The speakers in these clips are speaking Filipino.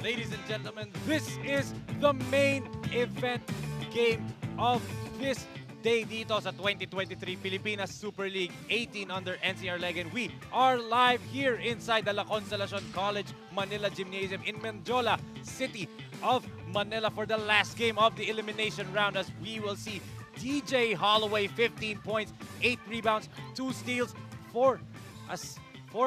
Ladies and gentlemen, this is the main event game of this day dito sa 2023 Pilipinas Super League 18 under NCR leg. And we are live here inside the Consolacion College Manila Gymnasium in Menjola City of Manila for the last game of the elimination round, as we will see DJ Holloway 15 points, 8 rebounds, 2 steals, 4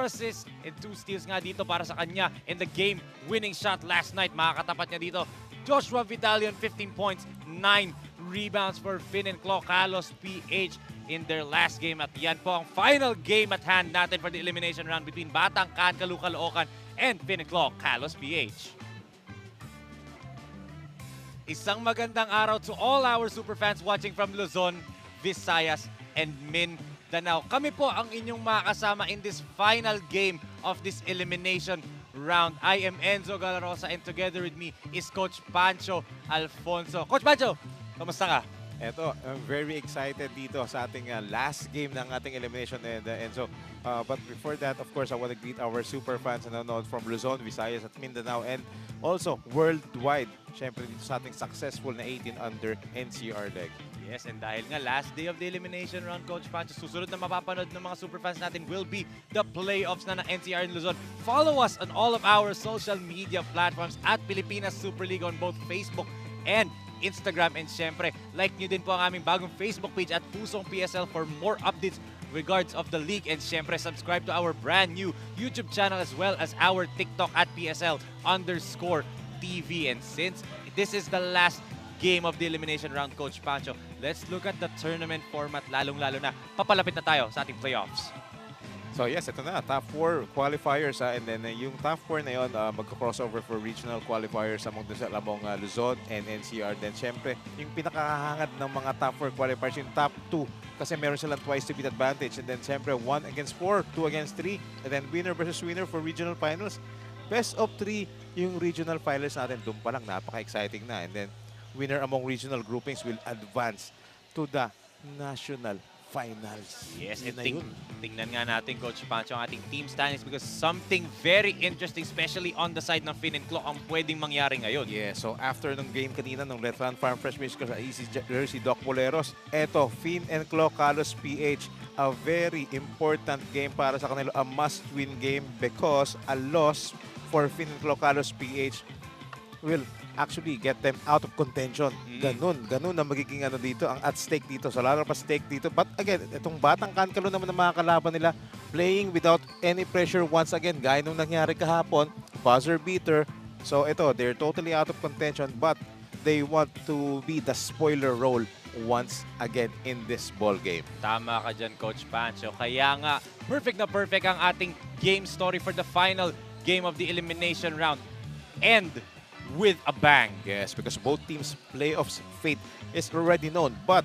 assists and 2 steals nga dito para sa kanya in the game-winning shot last night. Makakatapat niya dito Joshua Vidalion, 15 points, 9 rebounds for Finn and Claw KALOSHPH in their last game. At yan po ang final game at hand natin for the elimination round between Batang Kankaloo Caloocan and Finn and Claw KALOSHPH. Isang magandang araw to all our super fans watching from Luzon, Visayas, and Mindanao. Kami po ang inyong makakasama in this final game of this elimination round. I am Enzo Galarosa and together with me is Coach Pancho Alfonso. Coach Pancho, kamusta ka? Eto, I'm very excited dito sa ating last game ng ating elimination, Enzo. But before that, of course, I want to greet our super fans na nanonood from Luzon, Visayas at Mindanao, and also worldwide. Siyempre dito sa ating successful na 18 under NCR leg. Yes, and dahil nga last day of the elimination round, Coach Pancho, susunod na mapapanood ng mga superfans natin will be the playoffs na ng NCR in Luzon. Follow us on all of our social media platforms at Pilipinas Super League on both Facebook and Instagram. And syempre, like nyo din po ang aming bagong Facebook page at Pusong PSL for more updates regards of the league. And syempre, subscribe to our brand new YouTube channel as well as our TikTok at PSL_TV. And since this is the last game of the elimination round, Coach Pancho, let's look at the tournament format, lalong-lalo na papalapit na tayo sa ating playoffs. So yes, ito na, top 4 qualifiers, and then yung top 4 na yun, magka-crossover for regional qualifiers among Luzon and NCR. Then syempre, yung pinakahangad ng mga top 4 qualifiers, yung top 2, kasi meron silang twice to beat advantage. And then syempre, 1 against 4, 2 against 3, and then winner versus winner for regional finals. Best of 3 yung regional finals natin. Doon pa lang, napaka-exciting na. And then, winner among regional groupings will advance to the national finals. Yes, and tingnan nga natin, Coach Pancho, ang ating team standings because something very interesting, especially on the side ng Finn and Claw, ang pwedeng mangyari ngayon. Yeah, so after ng game kanina ng Letran Farm Fresh Mix sa Easy Jersey Doc Boleros, eto, Finn and Claw KALOSHPH, a very important game para sa kanila, a must-win game because a loss for Finn and Claw KALOSHPH will actually get them out of contention. Ganun na magiging ano dito, ang at stake dito. So lalo pa stake dito. But again, itong Batang Kankaloo naman ng mga kalaban nila, playing without any pressure once again. Gaya nung nangyari kahapon, buzzer beater. So ito, they're totally out of contention but they want to be the spoiler role once again in this ball game. Tama ka dyan, Coach Pancho. Kaya nga, perfect na perfect ang ating game story for the final game of the elimination round. And with a bang. Yes, because both teams' playoffs fate is already known, but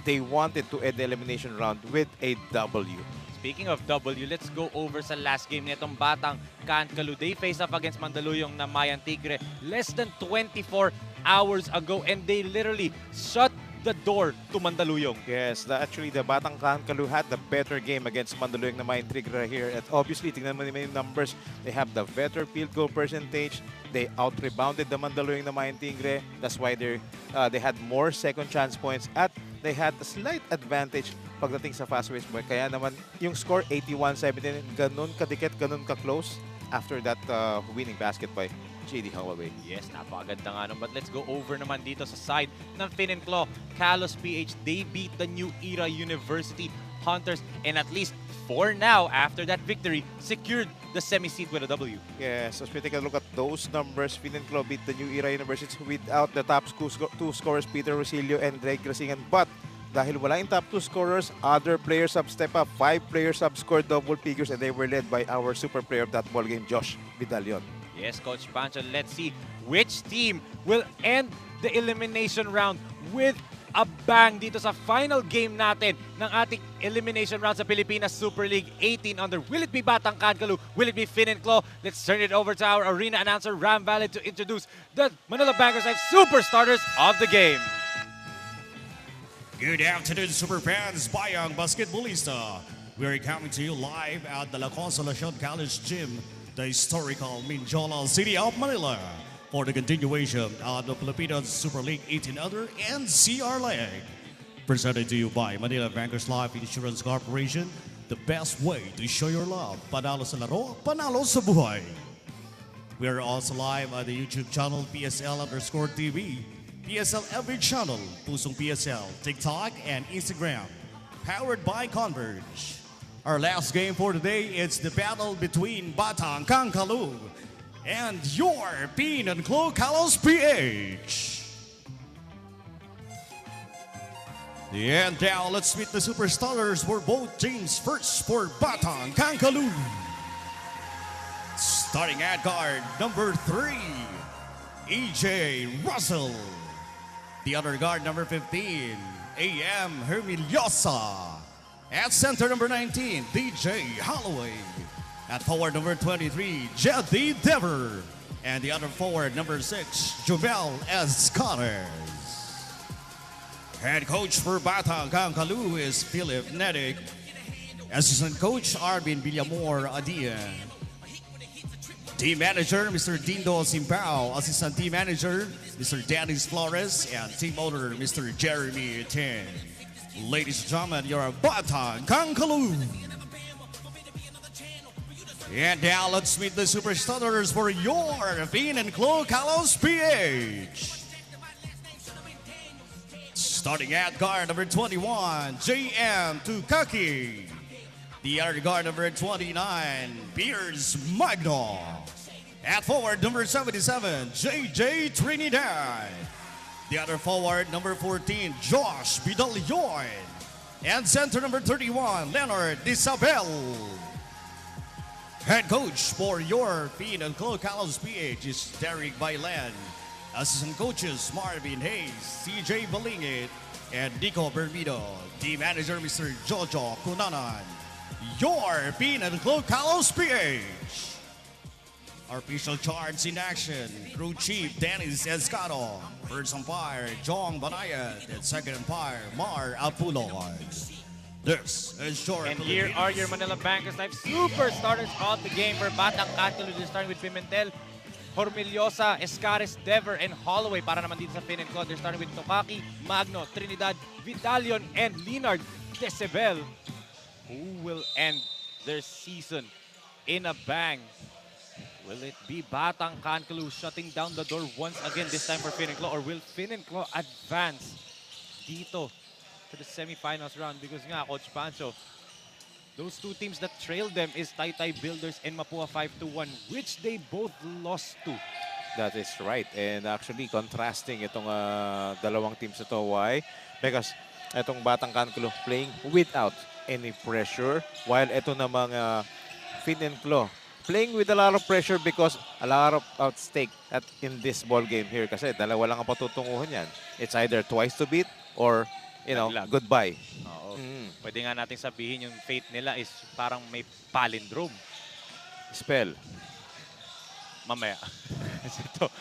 they wanted to end the elimination round with a W. Speaking of W, let's go over sa last game nitong Batang Kankaloo. They face up against Mandaluyong na Mayan Tigre less than 24 hours ago, and they literally shut the door to Mandaluyong. Yes, actually the Batang Kankaloo had the better game against Mandaluyong na Mayan Tigre here. At obviously, tingnan mo naman yung numbers. They have the better field goal percentage. They out-rebounded the Mandaluyong na Mayan Tigre. That's why they had more second chance points at they had a slight advantage pagdating sa fast-paced ball. Kaya naman yung score 81-17, ganun kadikit, ganun ka-close after that winning basket by JD Holloway. Yes, napakaganda nga nun. But let's go over naman dito sa side ng Finn and Claw KALOSHPH. They beat the New Era University Hunters and at least for now, after that victory, secured the semi-seed with a W. Yes, so as we take a look at those numbers, Finn and Claw beat the New Era University without the top 2 scorers, Peter Rosilio and Greg Grasingan. But dahil wala yung top 2 scorers, other players have stepped up. 5 players have scored double figures and they were led by our super player of that ball game, Josh Vidalion. Yes, Coach Pancho, let's see which team will end the elimination round with a bang dito sa final game natin ng ating elimination round sa Pilipinas Super League 18 under. Will it be Batang Kankaloo? Will it be Finn and Claw? Let's turn it over to our arena announcer, Ram Valid, to introduce the Manila Bankers Live super starters of the game. Good afternoon, super fans. Bayang Basketballista. We're coming to you live at the Consolacion College Gym, the historical Menjola City of Manila. for the continuation of the Filipino Super League 18 Under NCR Leg. Presented to you by Manila Bankers Life Insurance Corporation, the best way to show your love. Panalo sa laro, panalo sa buhay. We are also live on the YouTube channel PSL_TV, PSL every channel, Pusong PSL, TikTok, and Instagram. Powered by Converge. Our last game for today is the battle between Batang Kankaloo and your KALOSHPH. And now let's meet the superstars for both teams. First for Batang Kankaloo. Starting at guard, number 3, EJ Russell. The other guard, number 15, AM Hermiliosa. At center, number 19, DJ Holloway. At forward, number 23, Jedi Dever. And the other forward, number 6, Jovel Escares. Head coach for Batang Kankaloo is Philip Nedic. Assistant coach, Arvin Villamor Adia. Team manager, Mr. Dindo Simpao. Assistant team manager, Mr. Dennis Flores. And team owner, Mr. Jeremy Ten. Ladies and gentlemen, you're Batang Kankaloo. And now let's meet the superstars for your KALOSHPH. Starting at guard number 21, JM Tukaki. The other guard number 29, Piers Magno. At forward number 77, JJ Trinidad. The other forward number 14, Josh Bidalyon. And center number 31, Leonard Isabel. Head coach for your KALOSHPH is Derek Bailan. Assistant coaches Marvin Hayes, CJ Balingit, and Nico Bermido. Team manager Mr. Jojo Kunanan. Your KALOSHPH. Our official charts in action. Crew Chief Dennis Escado. First umpire Jong Banayat. And second umpire Mar Apulon. This is your And here are your Manila Bankers Life superstars of the game for Batang Kankaloo. Starting with Pimentel, Hormiliosa, Escares, Dever, and Holloway. Para naman dito sa Fin and Claw, they're starting with Tokaki, Magno, Trinidad, Vidalion, and Leonard Decebel, who will end their season in a bang. Will it be Batang Kankaloo shutting down the door once again, this time for Fin and Claw, or will Fin and Claw advance dito to the semifinals round? Because nga, Coach Pancho, those two teams that trailed them is Taytay Builders and Mapua 5-1, which they both lost to. That is right. And actually, contrasting itong dalawang teams na to. Why? Because itong Batang Kankaloo playing without any pressure, while ito namang Fin and Claw playing with a lot of pressure because a lot of at stake in this ball game here. Kasi dalawa lang ang patutunguhan yan. It's either twice to beat or, you know, goodbye. Oo. Pwede nga natin sabihin yung fate nila is parang may palindrome. Spell. Mamaya. Ito,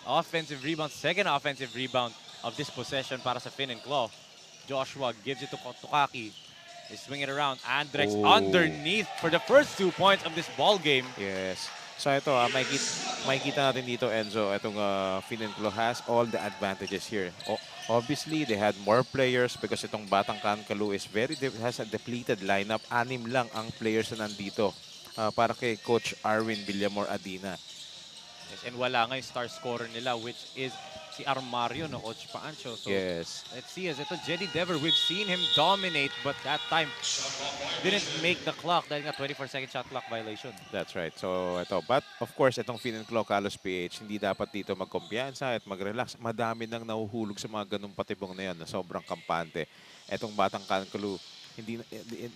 offensive rebound, second offensive rebound of this possession para sa Fin and Claw. Joshua gives it to Tokaki. They swing it around. Andrex underneath for the first 2 points of this ball game. Yes. So ito, makikita natin dito, Enzo, itong Fin and Claw has all the advantages here. Obviously, they had more players because itong Batang Kankaloo is has a depleted lineup. 6 lang ang players na nandito para kay Coach Arvin Villamor Adina. Yes, and wala nga yung star scorer nila, which is si Armario, no, Coach Pancho. So, yes. Let's see, as ito, Jedi Dever, we've seen him dominate, but that time didn't make the clock dahil nga 24-second shot clock violation. That's right. So ito, but of course, itong Fin and Claw KALOSHPH, hindi dapat dito magkumpiyansa at mag-relax. Madami nang nahuhulog sa mga ganung patibong na yan na sobrang kampante. Itong Batang Kankaloo,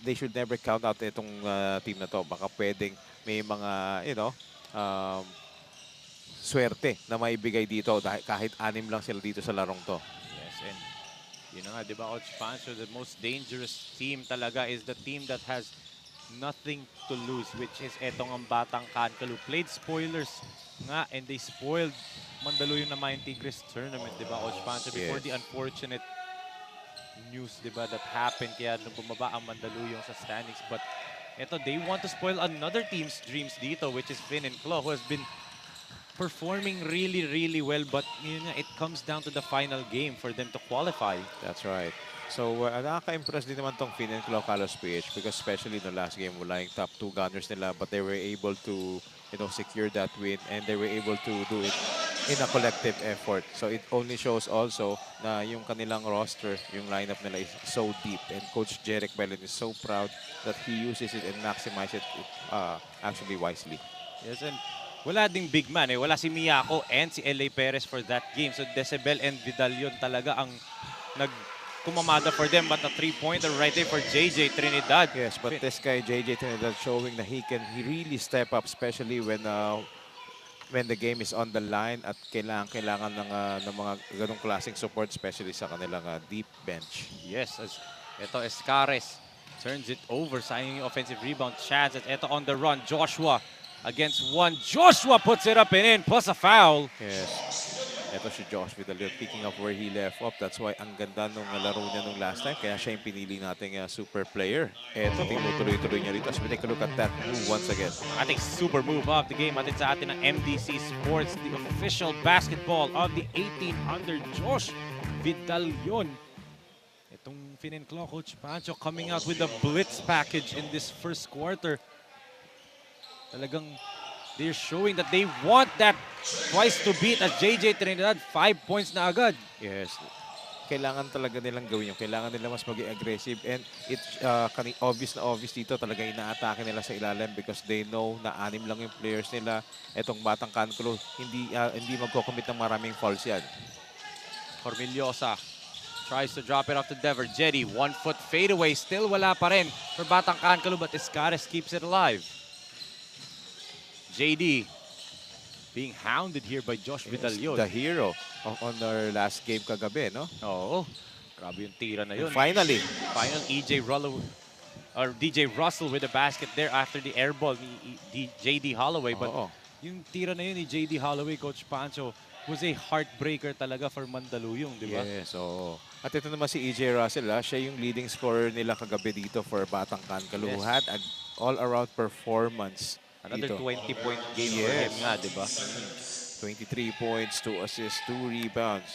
they should never count out itong team na to. Baka pwedeng may mga, you know, swerte na maibigay dito dahil kahit 6 lang sila dito sa larong to. Yes, and yun na nga, di ba, Coach Pancho, the most dangerous team talaga is the team that has nothing to lose, which is etong ang Batang Kankaloo. Played spoilers nga, and they spoiled Mandaluyong na Mayan Tigres tournament, di ba, Coach Pancho, before the unfortunate news, di ba, that happened kaya nung bumaba ang Mandaluyong sa standings. But eto, they want to spoil another team's dreams dito, which is Fin and Claw, who has been performing really, really well. But yun nga, it comes down to the final game for them to qualify. That's right. So, nakaka-impress din naman tong Finn and KALOSHPH because especially the last game, wala yung top 2 gunners nila but they were able to, secure that win and they were able to do it in a collective effort. So, it only shows also na yung kanilang roster, yung lineup nila is so deep and Coach Jeric Belen is so proud that he uses it and maximizes it actually wisely. Yes, and wala ding big man eh. Wala si Miyako and si LA Perez for that game. So Decibel and Vidal yun talaga ang nagkumamada for them. But a 3-pointer right there for JJ Trinidad. Yes, but this guy JJ Trinidad showing that he really step up, especially when the game is on the line at kailangan ng mga ganong klaseng support, especially sa kanilang deep bench. Yes, as ito Escares turns it over, signing yung offensive rebound chance. At ito on the run, Joshua against one. Joshua puts it up and in, plus a foul. Yes. Ito si Josh Vidal picking up where he left off. That's why ang ganda nung laro niya nung last time. Kaya siya yung pinili nating super player. Ito, tinutuloy-tuloy niya rito. As we take a look at that move once again. Ating super move of the game. Atin sa atin ng MDC Sports, the official basketball of the 18 under Josh Vidal yun. Itong Finn and Claw, Coach Pancho coming out with a blitz package in this first quarter. Talagang they're showing that they want that twice to beat as JJ Trinidad. 5 points na agad. Yes. Kailangan talaga nilang gawin yun. Kailangan nila mas maging aggressive. And it's obvious na obvious dito. Talaga ina-atake nila sa ilalim because they know na 6 lang yung players nila. Etong Batang Kankaloo, hindi magko-commit ng maraming fouls yan. Corneliosa tries to drop it off to Dever. Jetty, 1-foot fadeaway. Still wala pa rin for Batang Kankaloo, but Escares keeps it alive. JD being hounded here by Josh Vidal yun. The hero on our last game kagabi, no? Oo. Grabe yung tira na yun. Finally. Final DJ Russell with the basket there after the air ball ni JD Holloway. But yung tira na yun ni JD Holloway, Coach Pancho, was a heartbreaker talaga for Mandaluyong, di ba? Yes, oo. At ito naman si EJ Russell, siya yung leading scorer nila kagabi dito for Batang Kankaloo. Who had an all-around performance. Another 20-point game for him nga, di ba? 23 points, 2 assists, 2 rebounds.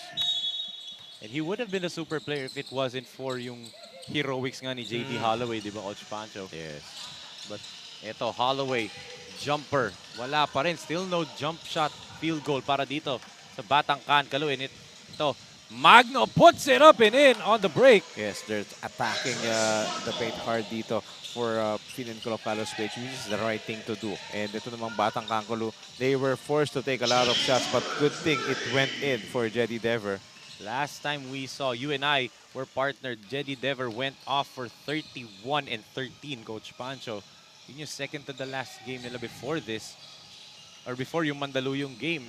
And he would have been a super player if it wasn't for yung heroics nga ni JD Holloway, di ba, Coach Pancho? Yes. But eto, Holloway, jumper. Wala pa rin. Still no jump shot field goal para dito sa Batang Kankaloo. And ito, Magno puts it up and in on the break. Yes, they're attacking the paint hard dito for Finn and KALOSHPH, which is the right thing to do. And ito namang Batang Kankaloo, they were forced to take a lot of shots, but good thing it went in for Jeddy Dever. Last time we saw, you and I were partnered, Jeddy Dever went off for 31 and 13, Coach Pancho. Yun yung second to the last game nila before this. Or before yung Mandaluyong game.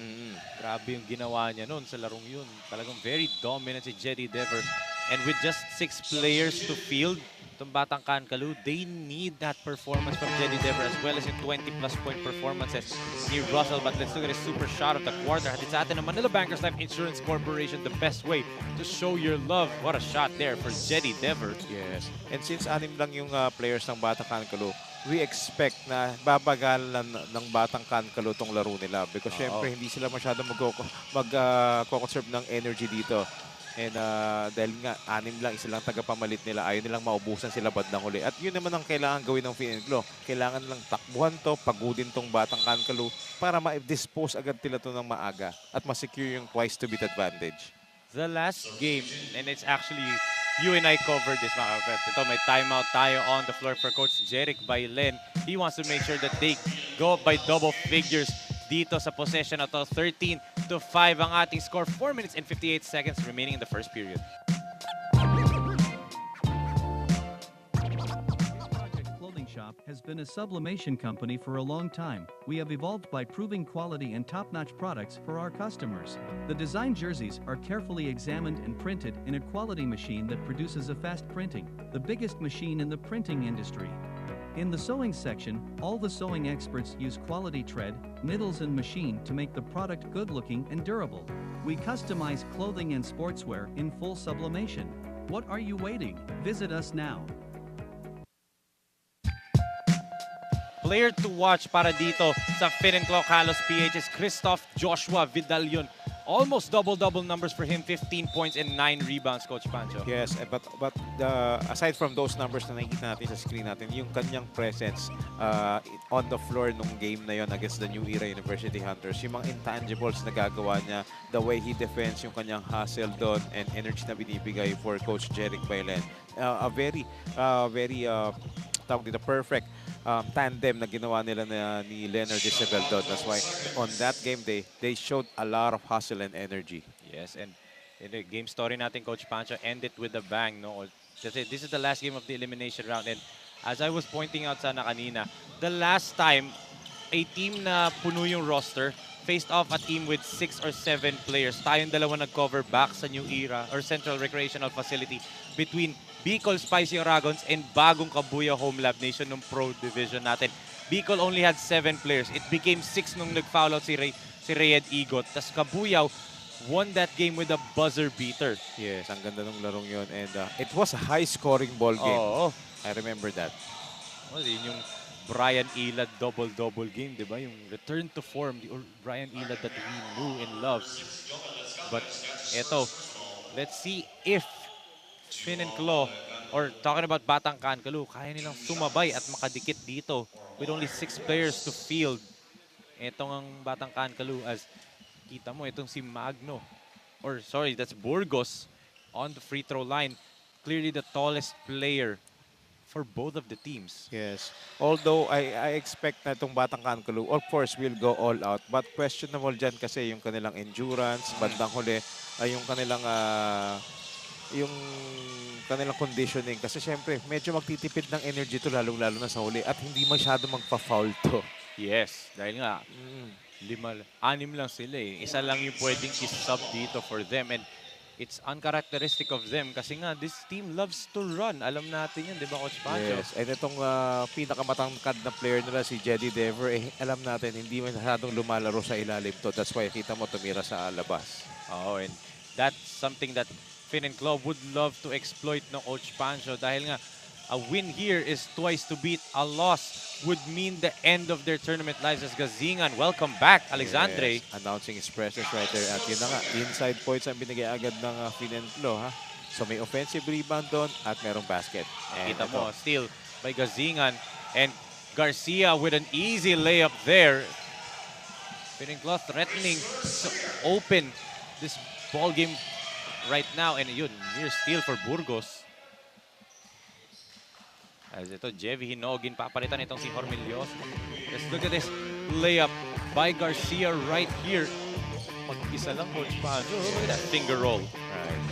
Grabe yung ginawa niya noon sa larong yun. Talagang very dominant si Jeddy Dever. And with just 6 players to field, itong Batang Kankaloo, they need that performance from Jeddy Dever as well as yung 20-plus point performances ni Russell. But let's look at his super shot of the quarter. Hatid sa atin ng Manila Bankers Life Insurance Corporation, the best way to show your love. What a shot there for Jeddy Dever. Yes. And since 6 lang yung players ng Batang Kankaloo, we expect na babagalan ng Batang Kankaloo tong laro nila because syempre hindi sila masyadong mag-conserve ng energy dito. And dahil nga 6 lang, isa lang tagapamalit nila, ayaw nilang maubusan sila bandang huli. At yun naman ang kailangan gawin ng Finn and Claw. Kailangan lang takbuhan to, pagudin tong Batang Kankaloo para ma-dispose agad nila to ng maaga at ma-secure yung twice to beat advantage. The last game, and it's actually you and I covered this, mga kapatid. Ito, may timeout tayo on the floor for Coach Jeric Bailen. He wants to make sure that they go up by double figures dito sa possession na to. 13-5 ang ating score. 4 minutes and 58 seconds remaining in the first period. Has been a sublimation company for a long time. We have evolved by proving quality and top-notch products for our customers. The design jerseys are carefully examined and printed in a quality machine that produces a fast printing, the biggest machine in the printing industry. In the sewing section, all the sewing experts use quality thread, needles and machine to make the product good-looking and durable. We customize clothing and sportswear in full sublimation. What are you waiting? Visit us now. player to watch para dito sa Finenclaw Kalos PH is Christoph Joshua Vidalion. Almost double-double numbers for him, 15 points and 9 rebounds, Coach Pancho. Yes, but aside from those numbers na nakikita natin sa screen natin, yung kanyang presence on the floor nung game na yon against the New Era University Hunters, yung mga intangibles na gagawa niya, the way he defends, yung kanyang hustle doon, and energy na binibigay for Coach Jeric Bailen. A very tawag dito, perfect tandem na ginawa nila ni Leonard Isabel doon. That's why on that game, they showed a lot of hustle and energy. Yes, and in the game story natin, Coach Pancho, end it with a bang, no? Kasi this is the last game of the elimination round, and as I was pointing out sana kanina, the last time a team na puno yung roster faced off a team with 6 or 7 players. Tayong dalawa nag-cover back sa New Era or Central Recreational Facility between Bicol Spicy Dragons and Bagong Kabuya Home Lab Nation ng Pro Division natin. Bicol only had 7 players. It became 6 nung nag-foul out si Rayed Igot. Tas Kabuyaw won that game with a buzzer beater. Yes, ang ganda ng larong yun. And it was a high-scoring ball game. Oo. I remember that. Well, yun yung Brian Ilad double-double game, di ba? Yung return to form, the Brian Ilad that we knew and loved. But eto, let's see if Finenclaw, or talking about Batang Kankaloo, kaya nilang sumabay at makadikit dito with only 6 players to field. Etong ang Batang Kankaloo, as kita mo, itong si Magno, or sorry, that's Burgos on the free throw line. Clearly the tallest player for both of the teams. Yes. Although I expect na itong Batang Kankaloo, of course, will go all out. But questionable dyan kasi yung kanilang endurance, bandang huli, ay yung kanilang conditioning. Kasi syempre, medyo magtitipid ng energy to lalong-lalo na sa huli at hindi masyado magpa-foul to. Yes, dahil nga, 6 lang sila eh. Isa lang yung pwedeng is-sub dito for them. And it's uncharacteristic of them kasi nga, this team loves to run. Alam natin yan, di ba, Coach Pancho? Yes, and itong pinakamatangkad na player nila, si Jedi Dever, alam natin, hindi masyadong lumalaro sa ilalim to. That's why kita mo tumira sa labas. Oh, and that's something that Finenclaw would love to exploit ng Coach Pancho dahil nga, a win here is twice to beat. A loss would mean the end of their tournament lives as Gazingan. Welcome back, Alexandre. Yes, announcing his presence right there. At yun na nga, inside points ang binigay agad ng Finenclaw, ha? So may offensive rebound doon at merong basket. And Kita mo, steal by Gazingan. And Garcia with an easy layup there. Finenclaw threatening to open this ball game right now. And yun, near steal for Burgos. As ito, Jevy Hinogin, papalitan itong si Hormilios. Let's look at this layup by Garcia right here. Mag-isa lang, Coach Pancho. Look at that finger roll. right.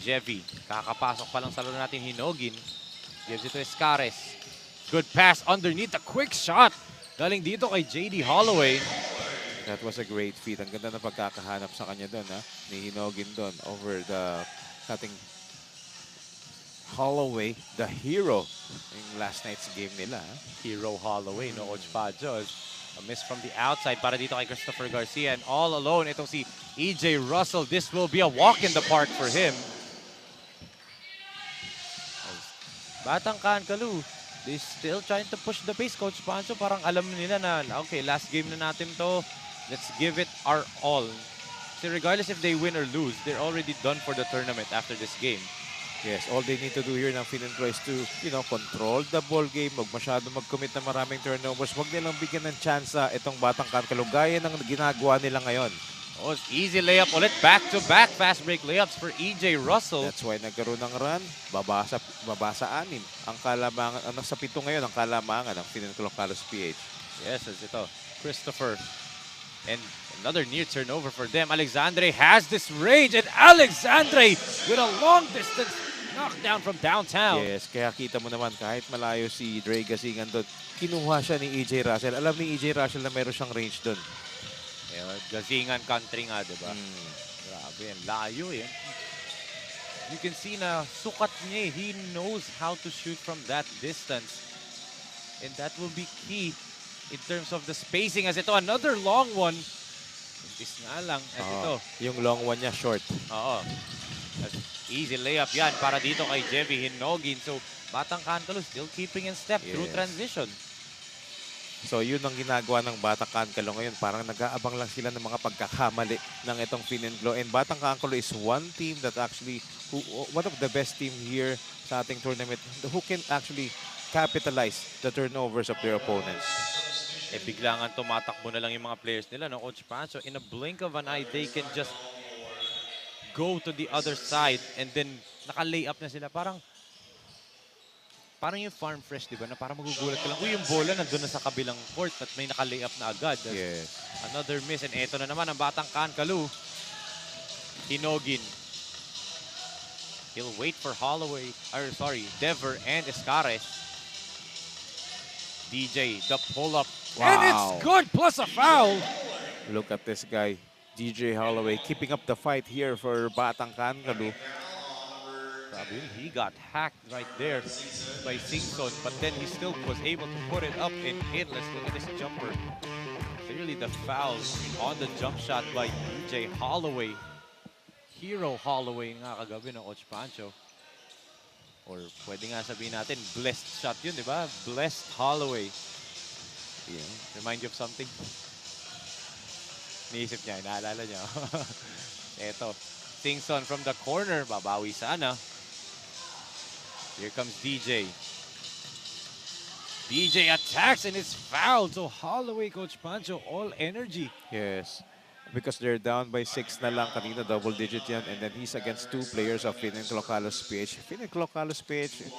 Jevy, kakapasok pa lang sa laro natin, Hinogin. Gives it to Escares. Good pass underneath, a quick shot. Galing dito kay J.D. Holloway. That was a great feat. Ang ganda na pagkakahanap sa kanya doon, ha? Ni Hinogin doon over the ating Holloway, the hero in last night's game nila. Ha? Hero Holloway, no, Coach Pancho. A miss from the outside para dito kay Christopher Garcia. And all alone, itong si E.J. Russell. This will be a walk in the park for him. Batang Kankaloo, they still trying to push the pace, Coach Pancho. Parang alam nila na, okay, last game na natin to. Let's give it our all. So regardless if they win or lose, they're already done for the tournament after this game. Yes, all they need to do here ng Finenclaw is to, control the ball game. Huwag masyado mag-commit na maraming turnovers. Huwag nilang bigyan ng chance itong Batang Kankaloo gaya ng ginagawa nila ngayon. Oh, it's easy layup ulit. Back-to-back fast break layups for E.J. Russell. That's why nagkaroon ng run. Babasa 6. Ang kalamangan, sa 7 ngayon, ang kalamangan ng Finenclaw Kalos PH. Yes, it's ito. Christopher. And another near turnover for them. Alexandre has this range. And Alexandre with a long distance knockdown from downtown. Yes, kaya kita mo naman kahit malayo si Dre Gazingan doon, kinuha siya ni E.J. Russell. Alam ni E.J. Russell na meron siyang range doon. Gazingan country nga, diba? Grabe yan. Layo yan. You can see na sukat niya. He knows how to shoot from that distance. And that will be key in terms of the spacing. As ito, another long one. This nga lang. As ito. Yung long one niya, short. Oo. As Easy layup yan para dito kay Jevy Hinogin. So, Batang Kankalo still keeping in step through transition. So yun ang ginagawa ng Batang Kankalo ngayon. Parang nag-aabang lang sila ng mga pagkakamali ng itong Fin and Glow. And Batang Kankalo is one team that actually, one of the best team here sa ating tournament who can actually capitalize the turnovers of their opponents. Eh biglangan tumatakbo na lang yung mga players nila, no, Coach Pancho. In a blink of an eye, they can just go to the other side and then naka-layup na sila. Parang yung farm fresh, di ba? Na parang magugulat ka lang. Uy, yung bola nandun na sa kabilang court at may naka-layup na agad. Another miss. And eto na naman ang Batang Kankalo. Hinogin. He'll wait for Dever and Escares. DJ, the pull-up. Wow. And it's good, plus a foul. Look at this guy, DJ Holloway, keeping up the fight here for Batang Kankalo. He got hacked right there by Singson, but then he still was able to put it up and hit. Let's look at this jumper. Clearly the foul on the jump shot by DJ Holloway. Hero Holloway nga kagabi ng Coach Pancho. Or pwede nga sabihin natin, blessed shot yun, di ba? Blessed Holloway. Yeah. Remind you of something? Niisip niya, naalala niya. Eto, Singson from the corner, babawi sana. Here comes DJ. DJ attacks and it's fouled. So Holloway, Coach Pancho, all energy. Yes. Because they're down by 6 na lang. Kanina double digit yan. And then he's against 2 players of Fin and KALOSHPH. Fin and KALOSHPH,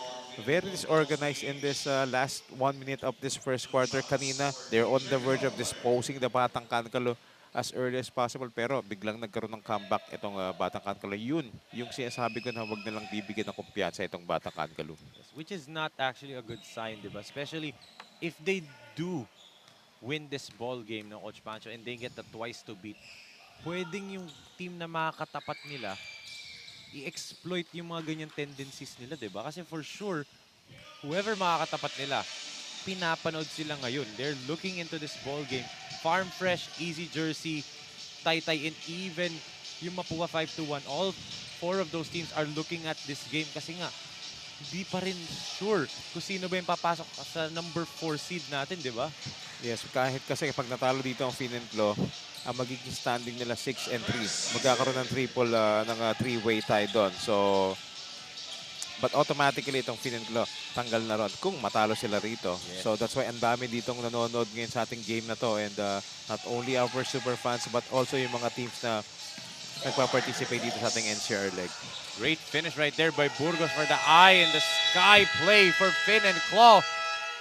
very disorganized in this last 1 minute of this first quarter. Kanina, they're on the verge of disposing the Batang Kankalo as early as possible. Pero biglang nagkaroon ng comeback itong Batang Kankalo. Yun, yung sinasabi ko na huwag nilang bibigyan ng kumpiyansa itong Batang Kankalo. Which is not actually a good sign, diba? Especially if they do win this ball game ng Coach Pancho and they get the twice to beat, pwedeng yung team na makakatapat nila i-exploit yung mga ganyan tendencies nila, diba? Kasi for sure, whoever makakatapat nila, pinapanood sila ngayon. They're looking into this ball game. Farm fresh, easy jersey, Taytay, and even yung Mapua 5-1. All 4 of those teams are looking at this game kasi nga, hindi pa rin sure kung sino ba yung papasok sa number 4 seed natin, di ba? Yes, kahit kasi pag natalo dito ang Fin and Claw, ang magiging standing nila 6 and 3. Magkakaroon ng triple, ng 3-way tie doon. So, but automatically itong Fin and Claw, tanggal na ron kung matalo sila rito. Yes. So that's why ang dami ditong nanonood ngayon sa ating game na to. And not only our super fans, but also yung mga teams na nagpa-participate dito sa ating NCR leg. Great finish right there by Burgos for the eye in the sky play for Fin and Claw.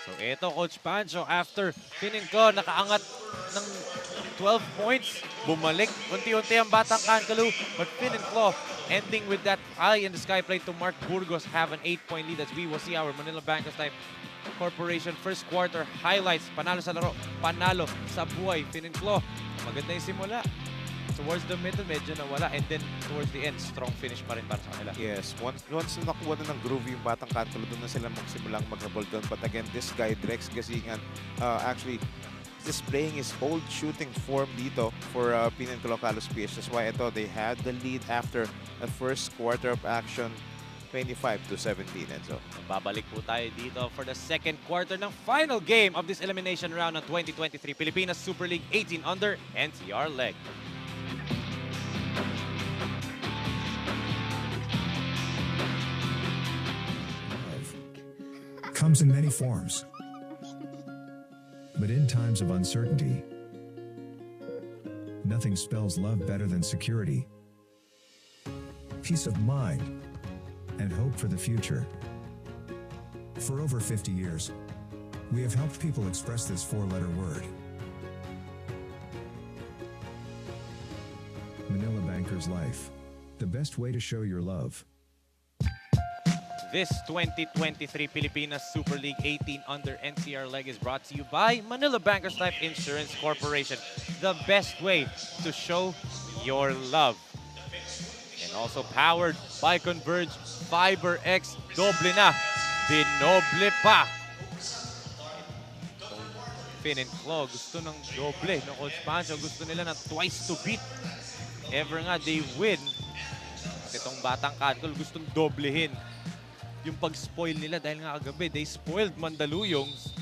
So ito, Coach Pancho, after Fin and Claw nakaangat ng 12 points, bumalik unti-unti ang Batang Kankalo, but Fin and Claw ending with that eye in the sky play to Mark Burgos have an 8-point lead as we will see our Manila Bankers Type Corporation first quarter highlights. Panalo sa laro, panalo sa buhay. Fin and Claw, maganda yung simula. Towards the middle, medyo nawala. And then, towards the end, strong finish pa rin para sa kanila. Yes. Once na nakuha na ng groove yung Batang Kankalo, doon na sila magsimulang mag-habol doon. But again, this guy, Drex Gasingan, actually displaying his old shooting form dito for Fin and KALOSHPH. That's why ito, they had the lead after the first quarter of action, 25-17. And so, babalik po tayo dito for the second quarter ng final game of this elimination round ng 2023 Pilipinas Super League 18 under NCR leg. Comes in many forms. But in times of uncertainty, nothing spells love better than security, peace of mind, and hope for the future. For over 50 years, we have helped people express this 4-letter word. Manila Bankers Life, the best way to show your love. This 2023 Pilipinas Super League 18 under NCR leg is brought to you by Manila Bankers Life Insurance Corporation. The best way to show your love. And also powered by Converge Fiber X. Doble na. Dinoble pa. Fin and Claw gusto ng doble. No, Coach Pancho gusto nila na twice to beat. Ever nga they win. Itong Batang Kankaloo gustong doblehin yung pag-spoil nila dahil nga kagabi, they spoiled Mandaluyong's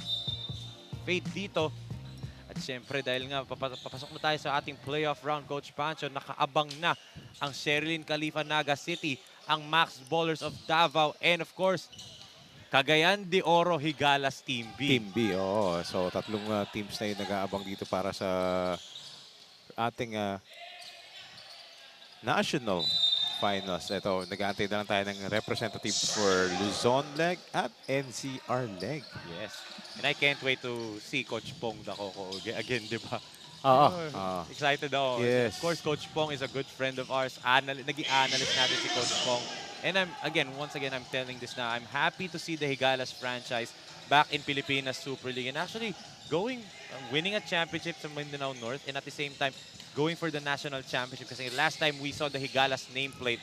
fate dito. At syempre, dahil nga papasok na tayo sa ating playoff round, Coach Pancho, nakaabang na ang Sherilyn Khalifa Naga City, ang Max Ballers of Davao, and of course, Cagayan de Oro Higalas Team B. Team B, oo. So, tatlong teams na yung nag-aabang dito para sa ating national finals. Ito, nag-aantay na lang tayo ng representative for Luzon leg at NCR leg. Yes. And I can't wait to see Coach Pong Dakoko again, di ba? Excited ako. Yes. Of course, Coach Pong is a good friend of ours. Naging analyst natin si Coach Pong. And once again, I'm telling this now. I'm happy to see the Higalas franchise back in Pilipinas Super League. And actually, winning a championship sa Mindanao North and at the same time, going for the national championship. Kasi last time we saw the Higalas nameplate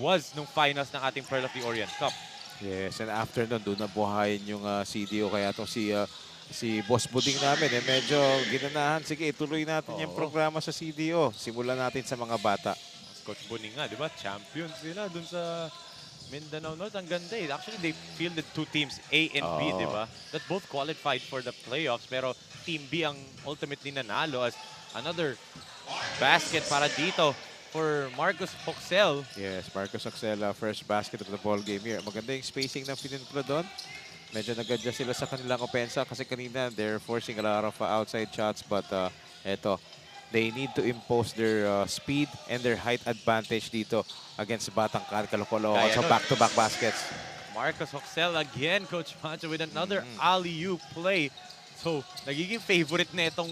was nung finals ng ating Pearl of the Orient Cup. Yes, and after nun, doon nabuhayin yung CDO. Kaya itong si Boss Buding namin, medyo ginanahan. Sige, ituloy natin yung programa sa CDO. Simulan natin sa mga bata. Coach Buding nga, di ba? Champions sila dun sa Mindanao North. Ang ganda eh. Actually, they fielded two teams, A and B, di ba? That both qualified for the playoffs. Pero Team B ang ultimately nanalo as another basket para dito for Marcus Hoxel. Yes, Marcus Hoxel, first basket of the ball game here. Maganda yung spacing ng Pininclo doon. Medyo nag-adjust sila sa kanilang opensa kasi kanina they're forcing a lot of outside shots. But eto, they need to impose their speed and their height advantage dito against Batang Kankaloo Caloocan. So back-to-back baskets. Marcus Hoxel again, Coach Pancho, with another alley-oop play. So, nagiging favorite na itong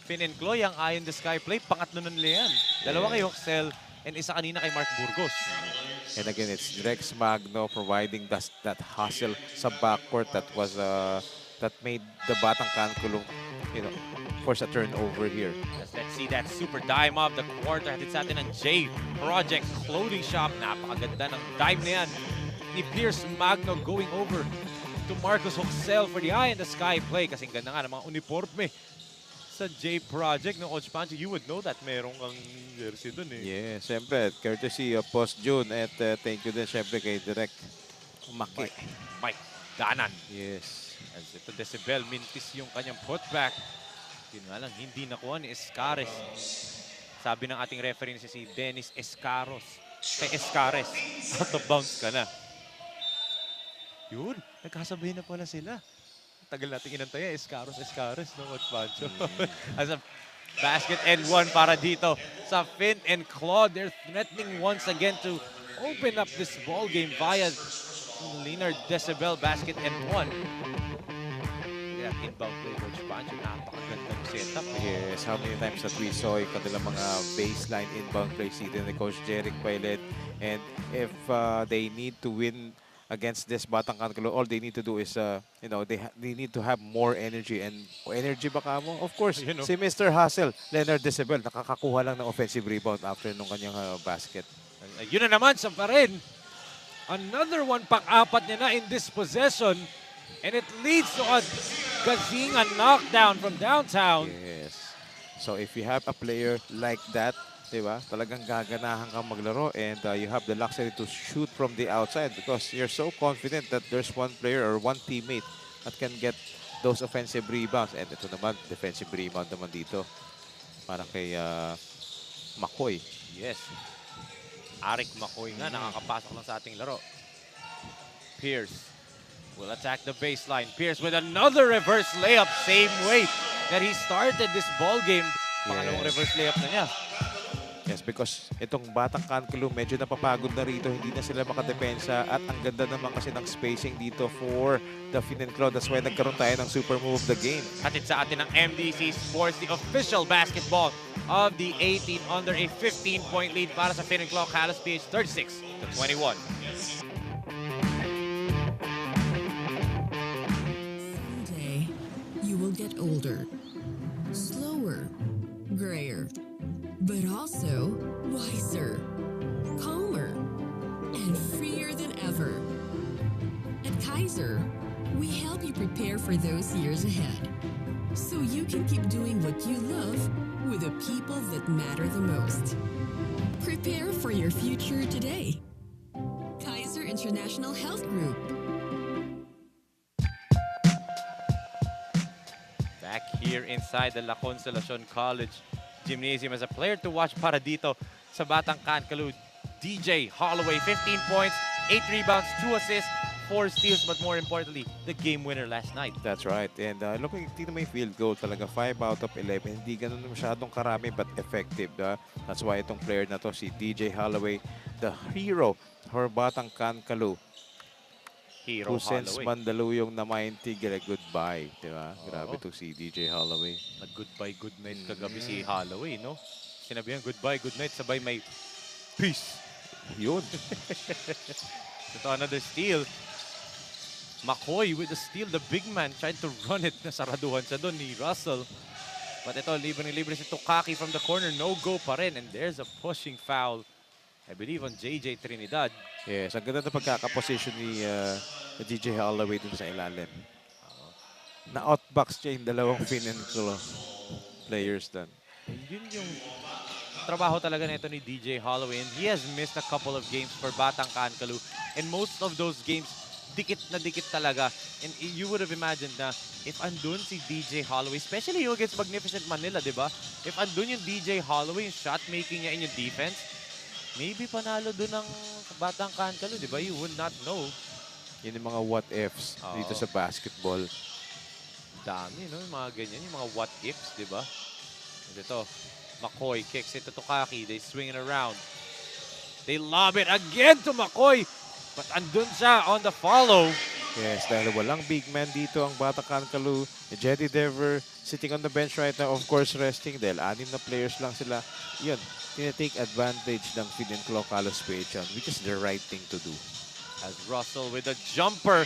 Pininclo, yung Eye in the Sky play. Pangatlo na nila yan. Dalawa kay Hoxel and isa kanina kay Mark Burgos. And again, it's Rex Magno providing that hustle sa backcourt that was that made the Batang Kankaloo, force a turnover here. Let's see that super dime of the quarter. Hatid sa atin ng J Project Clothing Shop. Napakaganda ng dime na yan ni Pierce Magno going over to Marcus Hoxel for the Eye in the Sky play. Kasing ganda nga ng mga uniforme sa J Project, no, Coach Pancho, you would know that merong ang jersey dun eh. Yeah, siyempre, courtesy of Post June at thank you din siyempre kay Direk Mike Danan. Yes. As ito, Decibel, mintis yung kanyang putback. Yun nga lang, hindi nakuha ni Escares. Sabi ng ating referee na si Dennis Escaros. Kay Escares, out of bounds ka na. Yun, nagkasabay na pala sila. Tagal natin inantay, Escaros, no, Coach Pancho. As a basket and one para dito sa Finn and Claude. They're threatening once again to open up this ball game via Leonard Decibel, basket and one. That inbound play, Coach Pancho, napakagandang setup. Yes, how many times that we saw yung kanilang mga baseline inbound plays dito ni Coach Jeric Pailet. And if they need to win against this Batang Kankaloo, all they need to do is, they need to have more energy. And energy baka mo? Of course, si Mr. Hassel, Leonard Decibel, nakakakuha lang ng offensive rebound after nung kanyang basket. Yun na naman, sa pa rin. Another one, pang-apat niya na in this possession. And it leads to a Gazinga knockdown from downtown. Yes. So if you have a player like that, diba, talagang gaganahan kang maglaro and you have the luxury to shoot from the outside because you're so confident that there's one player or one teammate that can get those offensive rebounds. And ito naman, defensive rebound naman dito para kay Makoy. Yes. Arik Makoy nga, nakakapasok lang sa ating laro. Pierce will attack the baseline. Pierce with another reverse layup, same way that he started this ball game. Pangalawang reverse layup na niya. Yes, because itong Batang Kankaloo medyo napapagod na rito. Hindi na sila makadepensa at ang ganda naman kasi ng spacing dito for the Pininclo. That's why nagkaroon tayo ng super move of the game. Hatid sa atin ng MDC Sports, the official basketball of the 18 under a 15-point lead para sa Pininclo KALOSHPH 36-21. Someday, you will get older, slower, grayer, but also wiser, calmer, and freer than ever. At Kaiser, we help you prepare for those years ahead, so you can keep doing what you love with the people that matter the most. Prepare for your future today. Kaiser International Health Group. Back here inside the Consolacion College Gymnasium as a player to watch para dito sa Batang Kankaloo. DJ Holloway, 15 points, 8 rebounds, 2 assists, 4 steals, but more importantly, the game winner last night. That's right. And looking, tingnan mo yung field goal talaga, 5 out of 11. Hindi ganun masyadong karami but effective. That's why itong player na to, si DJ Holloway, the hero for Batang Kankaloo. Hero Who sends Holloway. Mandaluyong na maintigil goodbye. Diba? Grabe to si DJ Holloway. Nag-goodbye, good night kagabi si Holloway, no? Sinabi yan, goodbye, good night, sabay may peace. Yun. Ito, another steal. McCoy with the steal. The big man tried to run it. Nasaraduhan siya doon ni Russell. But ito, libre si Tukaki from the corner. No go pa rin. And there's a pushing foul, I believe, on JJ Trinidad. Yes, ang ganda na pagkakaposition ni DJ Holloway dun sa ilalim. Na-outbox siya yung dalawang Finn and Claw players dun. Yun yung trabaho talaga nito ni DJ Holloway. And he has missed a couple of games for Batang Kankaloo. And most of those games, dikit na dikit talaga. And you would have imagined na if andun si DJ Holloway, especially yung against Magnificent Manila, di ba? If andun yung DJ Holloway, yung shot making niya in yung defense, maybe panalo dun ng Batang Kankaloo, di ba? You would not know. Yun yung mga what-ifs dito sa basketball. Dami, no? Yung mga ganyan, yung mga what-ifs, di ba? Ito, McCoy kicks it to Tukaki. They swing it around. They lob it again to McCoy. But andun siya on the follow. Yes, dahil walang big man dito ang Batang Kankaloo. Jetty Dever sitting on the bench right now, of course resting dahil 6 na players lang sila. Yun, tinatake advantage ng Finn and Claw KALOSPH, which is the right thing to do. As Russell with a jumper.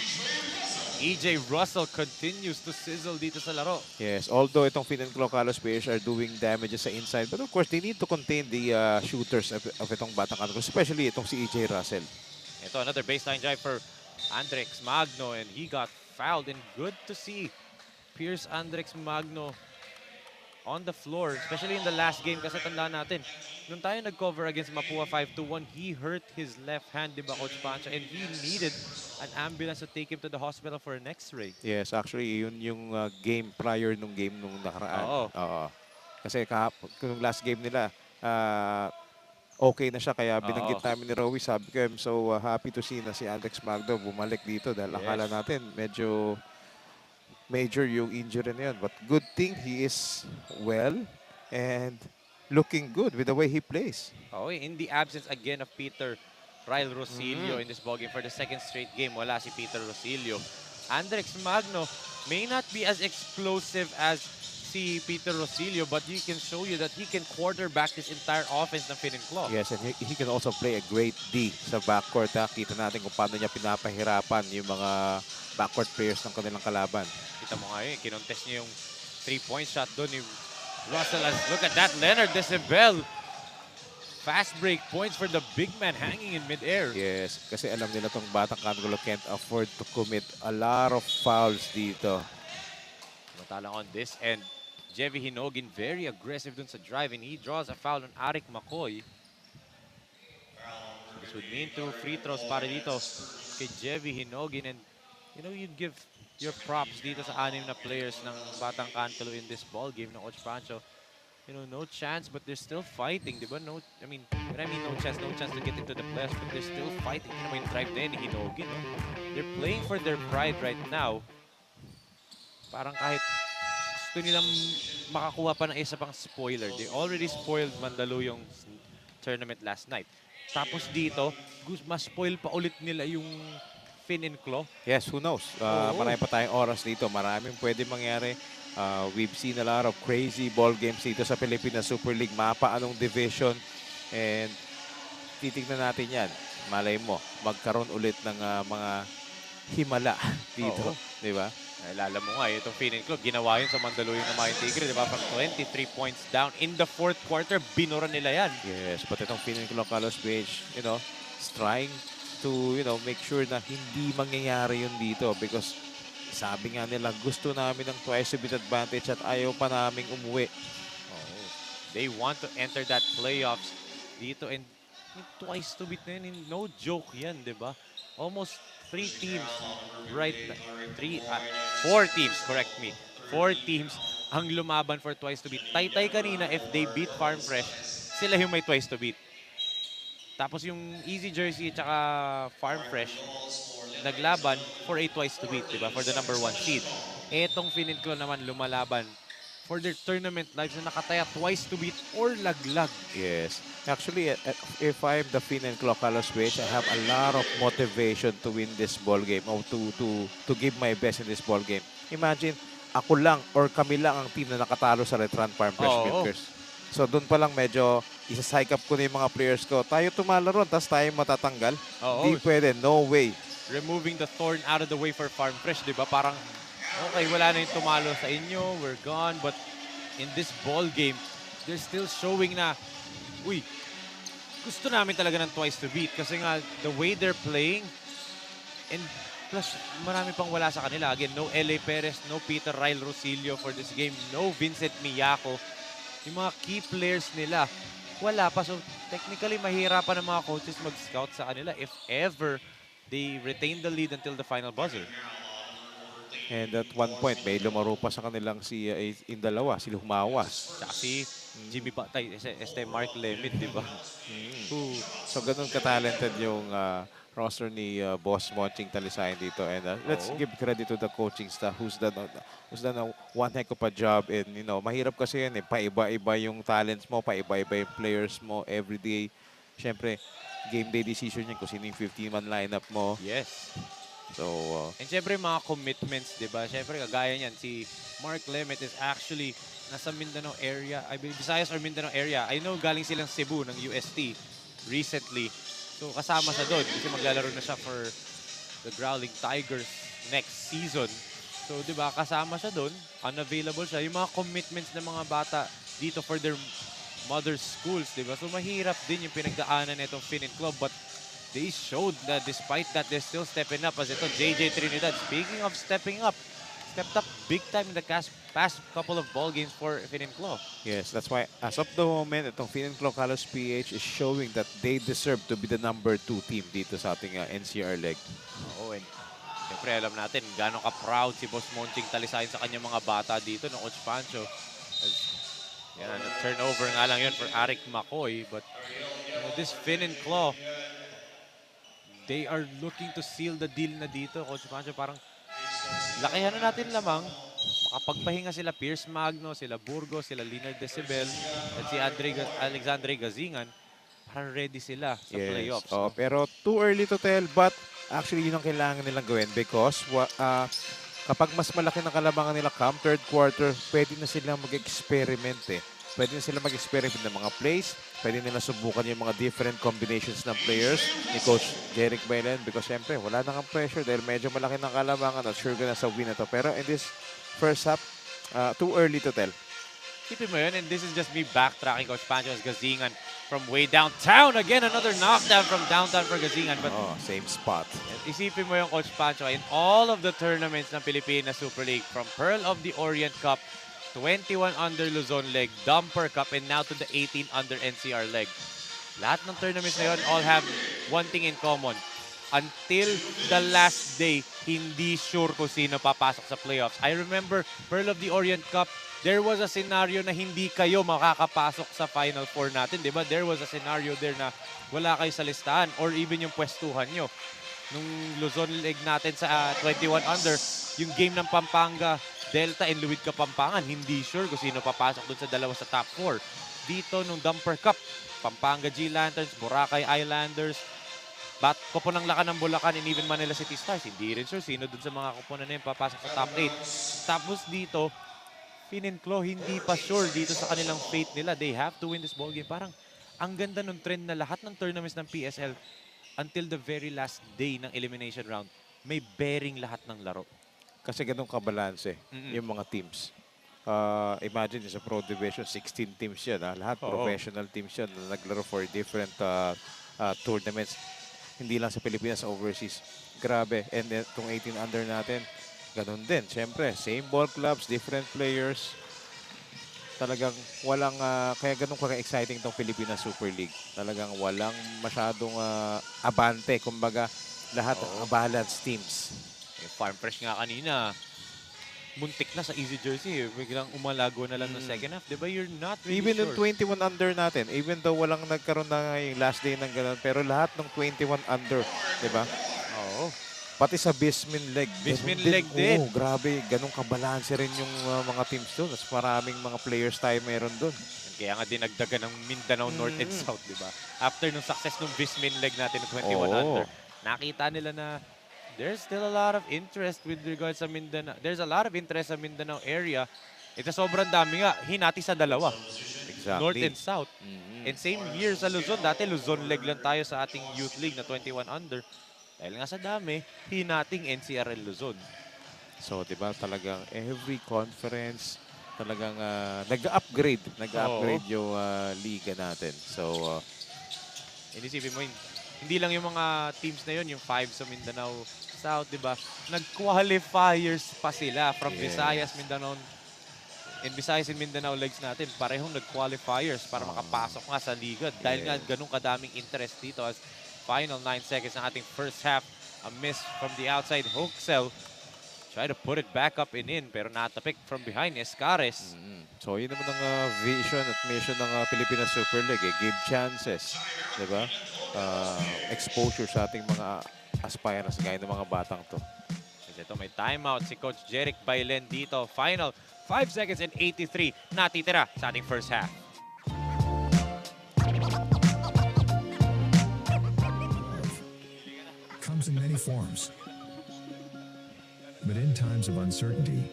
EJ Russell continues to sizzle dito sa laro. Yes, although itong Finn and Claw KALOSPH are doing damages sa inside, but of course, they need to contain the shooters of itong Batang Kankaloo, especially itong si EJ Russell. Ito, another baseline drive for Andrex Magno, and he got fouled. And good to see Pierce Andrex Magno on the floor, especially in the last game. Kasi tandaan natin, nung tayo nag-cover against Mapua 5-1, he hurt his left hand, di ba, Coach Pancho? And he needed an ambulance to take him to the hospital for an x-ray. Yes, actually, yun yung game prior nung game nung nakaraan. Oo. Kasi nung last game nila, okay na siya. Kaya binanggit namin ni Rowie, sabi ko, I'm so happy to see na si Andrex Magno bumalik dito dahil akala natin medyo major yung injury na yun. But good thing he is well and looking good with the way he plays. Oh, in the absence again of Peter Ryle Rosilio in this ballgame for the second straight game, wala si Peter Rosilio. Andrex Magno may not be as explosive as si Peter Rosilio, but he can show you that he can quarterback this entire offense ng Finn and Claw. Yes, and he can also play a great D sa backcourt. Kita natin kung paano niya pinapahirapan yung mga backcourt players ng kanilang kalaban. Kita mo nga yun, kinontest niya yung 3-point shot doon ni Russell. Look at that, Leonard Decibel. Fast break points for the big man hanging in midair. Yes, kasi alam nila tong Batang Kankaloo can't afford to commit a lot of fouls dito. Samantala on this end, Jevy Hinogin very aggressive dun sa drive, and he draws a foul on Arik McCoy. This would mean 2 free throws para dito kay Jevy Hinogin. And you know, you'd give your props dito sa 6 na players ng Batang Kankaloo in this ball game ng Coach Pancho. You know, no chance, but they're still fighting, di ba? No, I mean no chance to get into the playoffs, but they're still fighting. You know, yung drive na yun ni Hinogin, no? They're playing for their pride right now. Parang kahit gusto nilang makakuha pa ng isa pang spoiler. They already spoiled Mandaluyong tournament last night. Tapos dito, mas spoil pa ulit nila yung Finn and Claw. Yes, who knows? Marami pa tayong oras dito. Maraming pwede mangyari. We've seen a lot of crazy ball games dito sa Pilipinas Super League. Mapa anong division. And titignan natin yan. Malay mo, magkaroon ulit ng mga himala dito. Di ba? Naalala mo nga, itong Finn and Claw, ginawa yun sa Mandaluyong na mga Tigre, di ba? From 23 points down in the 4th quarter, binura nila yan. Yes, but itong Finn and Claw KALOSPH, you know, is trying to, you know, make sure na hindi mangyayari yun dito because sabi nga nila, gusto namin ng twice a bit advantage at ayaw pa naming umuwi. They want to enter that playoffs dito. And yung twice to beat na yun, no joke yan, di ba? Almost 3 teams right na, 4 teams, correct me. 4 teams ang lumaban for twice to beat. Taytay kanina, if they beat Farm Fresh, sila yung may twice to beat. Tapos yung Easy Jersey at saka Farm Fresh, naglaban for a twice to beat, di ba? For the number 1 seed. Etong Fininclo naman lumalaban for their tournament lives na nakataya twice to beat or laglag. Yes. Actually, if I'm the Finn and Claw KALOSHPH, I have a lot of motivation to win this ball game or to give my best in this ball game. Imagine, ako lang or kami lang ang team na nakatalo sa Retran Farm Fresh Oo. Milkers. So doon pa lang medyo isa-psych up ko na yung mga players ko. Tayo tumalo ron, tapos tayo matatanggal. Oo. Di pwede, no way. Removing the thorn out of the way for Farm Fresh, di ba? Parang, okay, wala na yung tumalo sa inyo, we're gone. But in this ball game, they're still showing na, uy, gusto namin talaga ng twice to beat. Kasi nga, the way they're playing, and plus, marami pang wala sa kanila. Again, no LA Perez, no Peter Ryle Rosillo for this game, no Vincent Miyako. Yung mga key players nila, wala pa. So, technically, mahirapan ng mga coaches mag-scout sa kanila if ever they retain the lead until the final buzzer. And at one point, may lumaro pa sa kanilang yung dalawa, si Humawas. Tsaka si Jimmy Batay, Mark Lemit, di ba? So ganun ka-talented yung roster ni Boss Monching Talisayan dito. And let's give credit to the coaching staff who's done a one heck of a job. And mahirap kasi yan eh. Paiba-iba yung talents mo, paiba-iba yung players mo every day. Siyempre, game day decision yan kung sino yung 15-man lineup mo. Yes. So, and syempre mga commitments, di ba? Syempre kagaya niyan, si Mark Lemit is actually nasa Mindanao area, I believe Visayas or Mindanao area. I know galing silang Cebu ng UST recently. So kasama siya doon kasi maglalaro na siya for the Growling Tigers next season. So di ba, kasama siya doon, unavailable siya. Yung mga commitments ng mga bata dito for their mother schools, di ba? So mahirap din yung pinagdaanan nitong Finn and Club, but they showed that despite that, they're still stepping up. As ito, JJ Trinidad, speaking of stepping up, stepped up big time in the past couple of ball games for Finn and Claw. yes, that's why as of the moment, itong Finn and Claw KALOSHPH is showing that they deserve to be the number 2 team dito sa ating NCR leg. Oo, and siyempre alam natin gano'ng ka-proud si Boss Monching Talisayan sa kanyang mga bata dito ng Coach Pancho. Yan, turnover nga lang yun for Arik McCoy. But this Finn and Claw, they are looking to seal the deal na dito, Coach Pancho. Parang lakihan na natin lamang. Makapagpahinga sila Pierce Magno, sila Burgos, sila Leonard Decibel, at si Alexandre Gazingan. Parang ready sila sa playoffs. Oh, pero too early to tell, but actually yun ang kailangan nilang gawin because kapag mas malaki ng kalabangan nila come third quarter, pwede na silang mag-experiment eh. Pwede na sila mag-experiment ng mga plays. Pwede nila subukan yung mga different combinations ng players ni Coach Jeric Bailen because syempre wala nang pressure dahil medyo malaki ng kalabangan at sure na sa win na to. Pero in this first half, too early to tell. Keepin mo yun, and this is just me backtracking Coach Pancho as Gazingan from way downtown. Again, another knockdown from downtown for Gazingan. But Same spot. isipin mo yung Coach Pancho in all of the tournaments ng Pilipinas Super League, from Pearl of the Orient Cup, 21 under Luzon leg, Dumper Cup, and now to the 18 under NCR leg. Lahat ng tournaments na yun all have one thing in common. Until the last day, hindi sure kung sino papasok sa playoffs. I remember Pearl of the Orient Cup, there was a scenario na hindi kayo makakapasok sa Final Four natin. Diba? There was a scenario there na wala kayo sa listahan or even yung pwestuhan nyo. Nung Luzon leg natin sa 21 under, yung game ng Pampanga, Delta and Luwid Kapampangan, hindi sure kung sino papasok dun sa dalawa sa top 4. Dito nung Dumper Cup, Pampanga G Lanterns, Boracay Islanders, Koponan Lakan ng Bulacan, and even Manila City Stars. Hindi rin sure sino dun sa mga koponan na yun papasok sa top 8. Tapos dito, Finn and Claw, hindi pa sure dito sa kanilang fate nila. They have to win this ball game. Parang ang ganda nung trend na lahat ng tournaments ng PSL until the very last day ng elimination round, may bearing lahat ng laro. Kasi ganun kabalanse yung mga teams. Imagine sa Pro Division, 16 teams yan. Lahat professional teams yan na naglaro for different tournaments. Hindi lang sa Pilipinas, overseas. Grabe. And then, itong 18 under natin, ganun din. Siyempre, same ball clubs, different players. talagang walang, kaya ganun ka-exciting itong Pilipinas Super League. Talagang walang masyadong abante. Kumbaga, lahat balanced teams. Farm Fresh nga kanina, muntik na sa easy jersey. Biglang umalago na lang ng second half. Diba? You're not really Even sure. yung 21 under natin, even though walang nagkaroon na yung last day ng ganun, pero lahat ng 21 under, di ba? Oo. Pati sa Bismin leg. Bismin ganun leg din. Oo, grabe. Ganun kabalanse rin yung mga teams doon. Mas maraming mga players tayo meron doon. Kaya nga dinagdagan ng Mindanao North and South, di ba? After nung success nung Bismin leg natin ng 21 under, nakita nila na there's still a lot of interest with regards sa Mindanao. There's a lot of interest sa Mindanao area. Ito sobrang dami nga. Hinati sa dalawa. Exactly. North and South. And same here sa Luzon. Dati Luzon leg lang tayo sa ating youth league na 21 under. Dahil nga sa dami, hinating NCR and Luzon. So, di ba, talagang every conference, talagang nag-upgrade. Nag-upgrade yung liga natin. So, Inisipin mo, hindi lang yung mga teams na yun, yung 5 sa Mindanao South, di ba? Nag-qualifiers pa sila from Visayas, Mindanao, and Visayas and Mindanao legs natin. Parehong nag-qualifiers para makapasok nga sa liga. Dahil nga ganun kadaming interest dito as final 9 seconds ng ating first half. A miss from the outside. Hoaxel try to put it back up and in, pero natapik from behind Escares. so yun naman ang vision at mission ng Pilipinas Super League. Give chances. Di ba? Exposure sa ating mga aspirants gaya ng mga batang to. Kasi ito may timeout si Coach Jeric Bailen dito. Final 5 seconds and 83 natitira sa ating first half. Comes in many forms. But in times of uncertainty,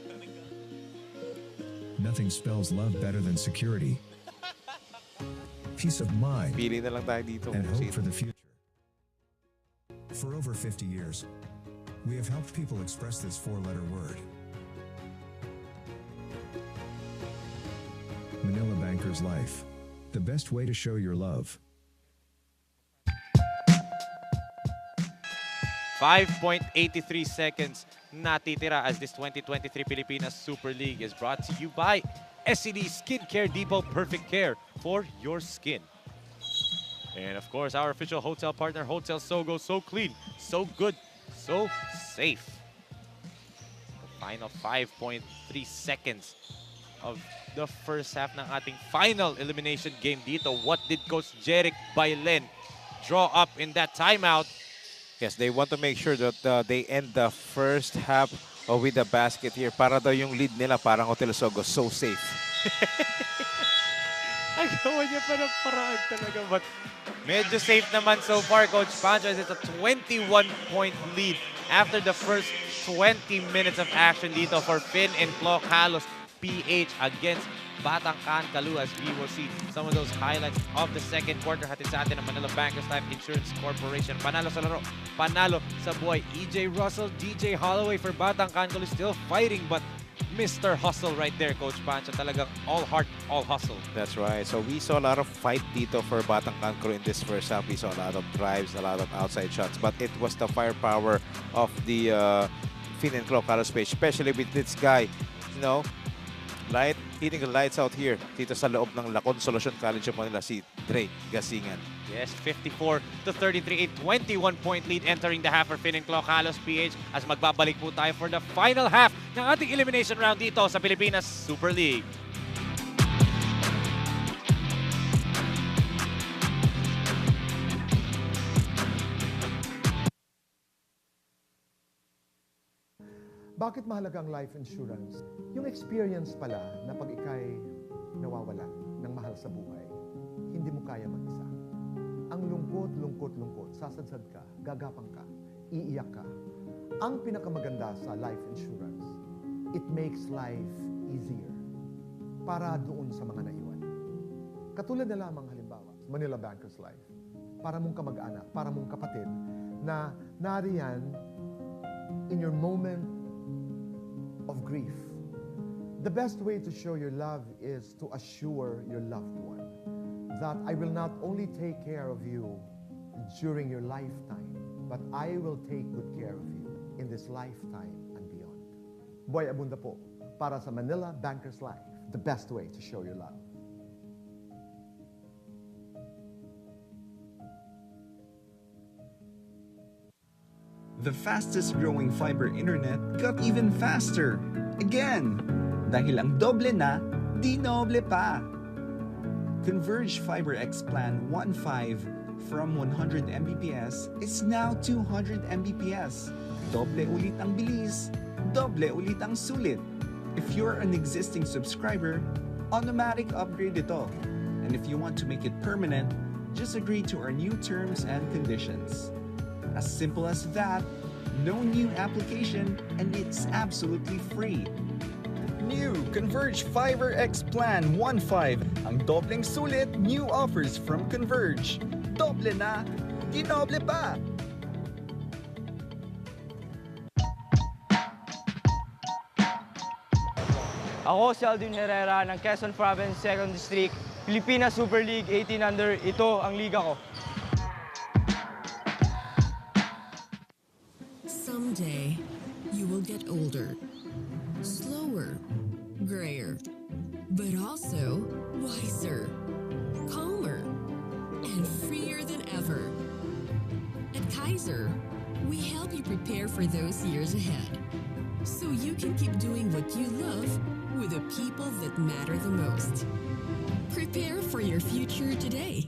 nothing spells love better than security, peace of mind, Pili na lang tayo dito. and hope for the future. For over 50 years, we have helped people express this four-letter word. Manila Banker's Life. The best way to show your love. 5.83 seconds natitira as this 2023 Pilipinas Super League is brought to you by SCD Skincare Depot Perfect Care for your skin. And of course, our official hotel partner, Hotel Sogo, so clean, so good, so safe. The final 5.3 seconds of the first half ng ating final elimination game dito. What did Coach Jeric Bailen draw up in that timeout? Yes, they want to make sure that they end the first half with the basket here. Para daw yung lead nila, parang Hotel Sogo, so safe. Ang gawa niya pa ng paraan talaga. But medyo safe naman so far, Coach Pancho. It's a 21-point lead after the first 20 minutes of action dito for Fin and Claw Kalos PH against Batang Kankaloo, as we will see some of those highlights of the second quarter. Hatid sa atin ang Manila Bankers Life Insurance Corporation. Panalo sa laro, panalo sa buhay. EJ Russell, DJ Holloway for Batang Kankaloo still fighting, but Mr. Hustle right there, Coach Pancho. Talagang all heart, all hustle. That's right. So we saw a lot of fight dito for Batang Kankaloo in this first half. We saw a lot of drives, a lot of outside shots, but it was the firepower of the Fin and Claw KALOSHPH, especially with this guy, you know, hitting the lights out here dito sa loob ng Consolacion College of Manila, si Dre Gasingan. Yes, 54-33, a 21-point lead entering the half for Fin and Claw KALOSHPH as magbabalik po tayo for the final half ng ating elimination round dito sa Pilipinas Super League. Bakit mahalaga ang life insurance? Yung experience pala na pag ikay nawawala ng mahal sa buhay, hindi mo kaya mag-isa. Ang lungkot, sasadsad ka, gagapang ka, iiyak ka. Ang pinakamaganda sa life insurance, it makes life easier para doon sa mga naiwan. Katulad na lamang halimbawa, Manila Bankers Life, para mong kamag-anak, para mong kapatid na nariyan in your moment of grief. The best way to show your love is to assure your loved one that I will not only take care of you during your lifetime, but I will take good care of you in this lifetime and beyond. Buhay abunda po para sa Manila Bankers Life. the best way to show your love. The fastest growing fiber internet got even faster. Again! Dahil ang doble na, di noble pa. Converge Fiber X Plan 1.5 from 100 Mbps is now 200 Mbps. Doble ulit ang bilis, doble ulit ang sulit. If you're an existing subscriber, automatic upgrade ito. And if you want to make it permanent, just agree to our new terms and conditions. As simple as that, no new application, and it's absolutely free. New Converge Fiber X Plan 1.5. Ang dobleng sulit, new offers from Converge. Doble na, di noble pa! Ako si Aldin Herrera ng Quezon Province 2nd District, Pilipinas Super League 18 Under. Ito ang liga ko. Someday, you will get older, slower, grayer, but also wiser, calmer, and freer than ever. At Kaiser, we help you prepare for those years ahead, so you can keep doing what you love with the people that matter the most. Prepare for your future today.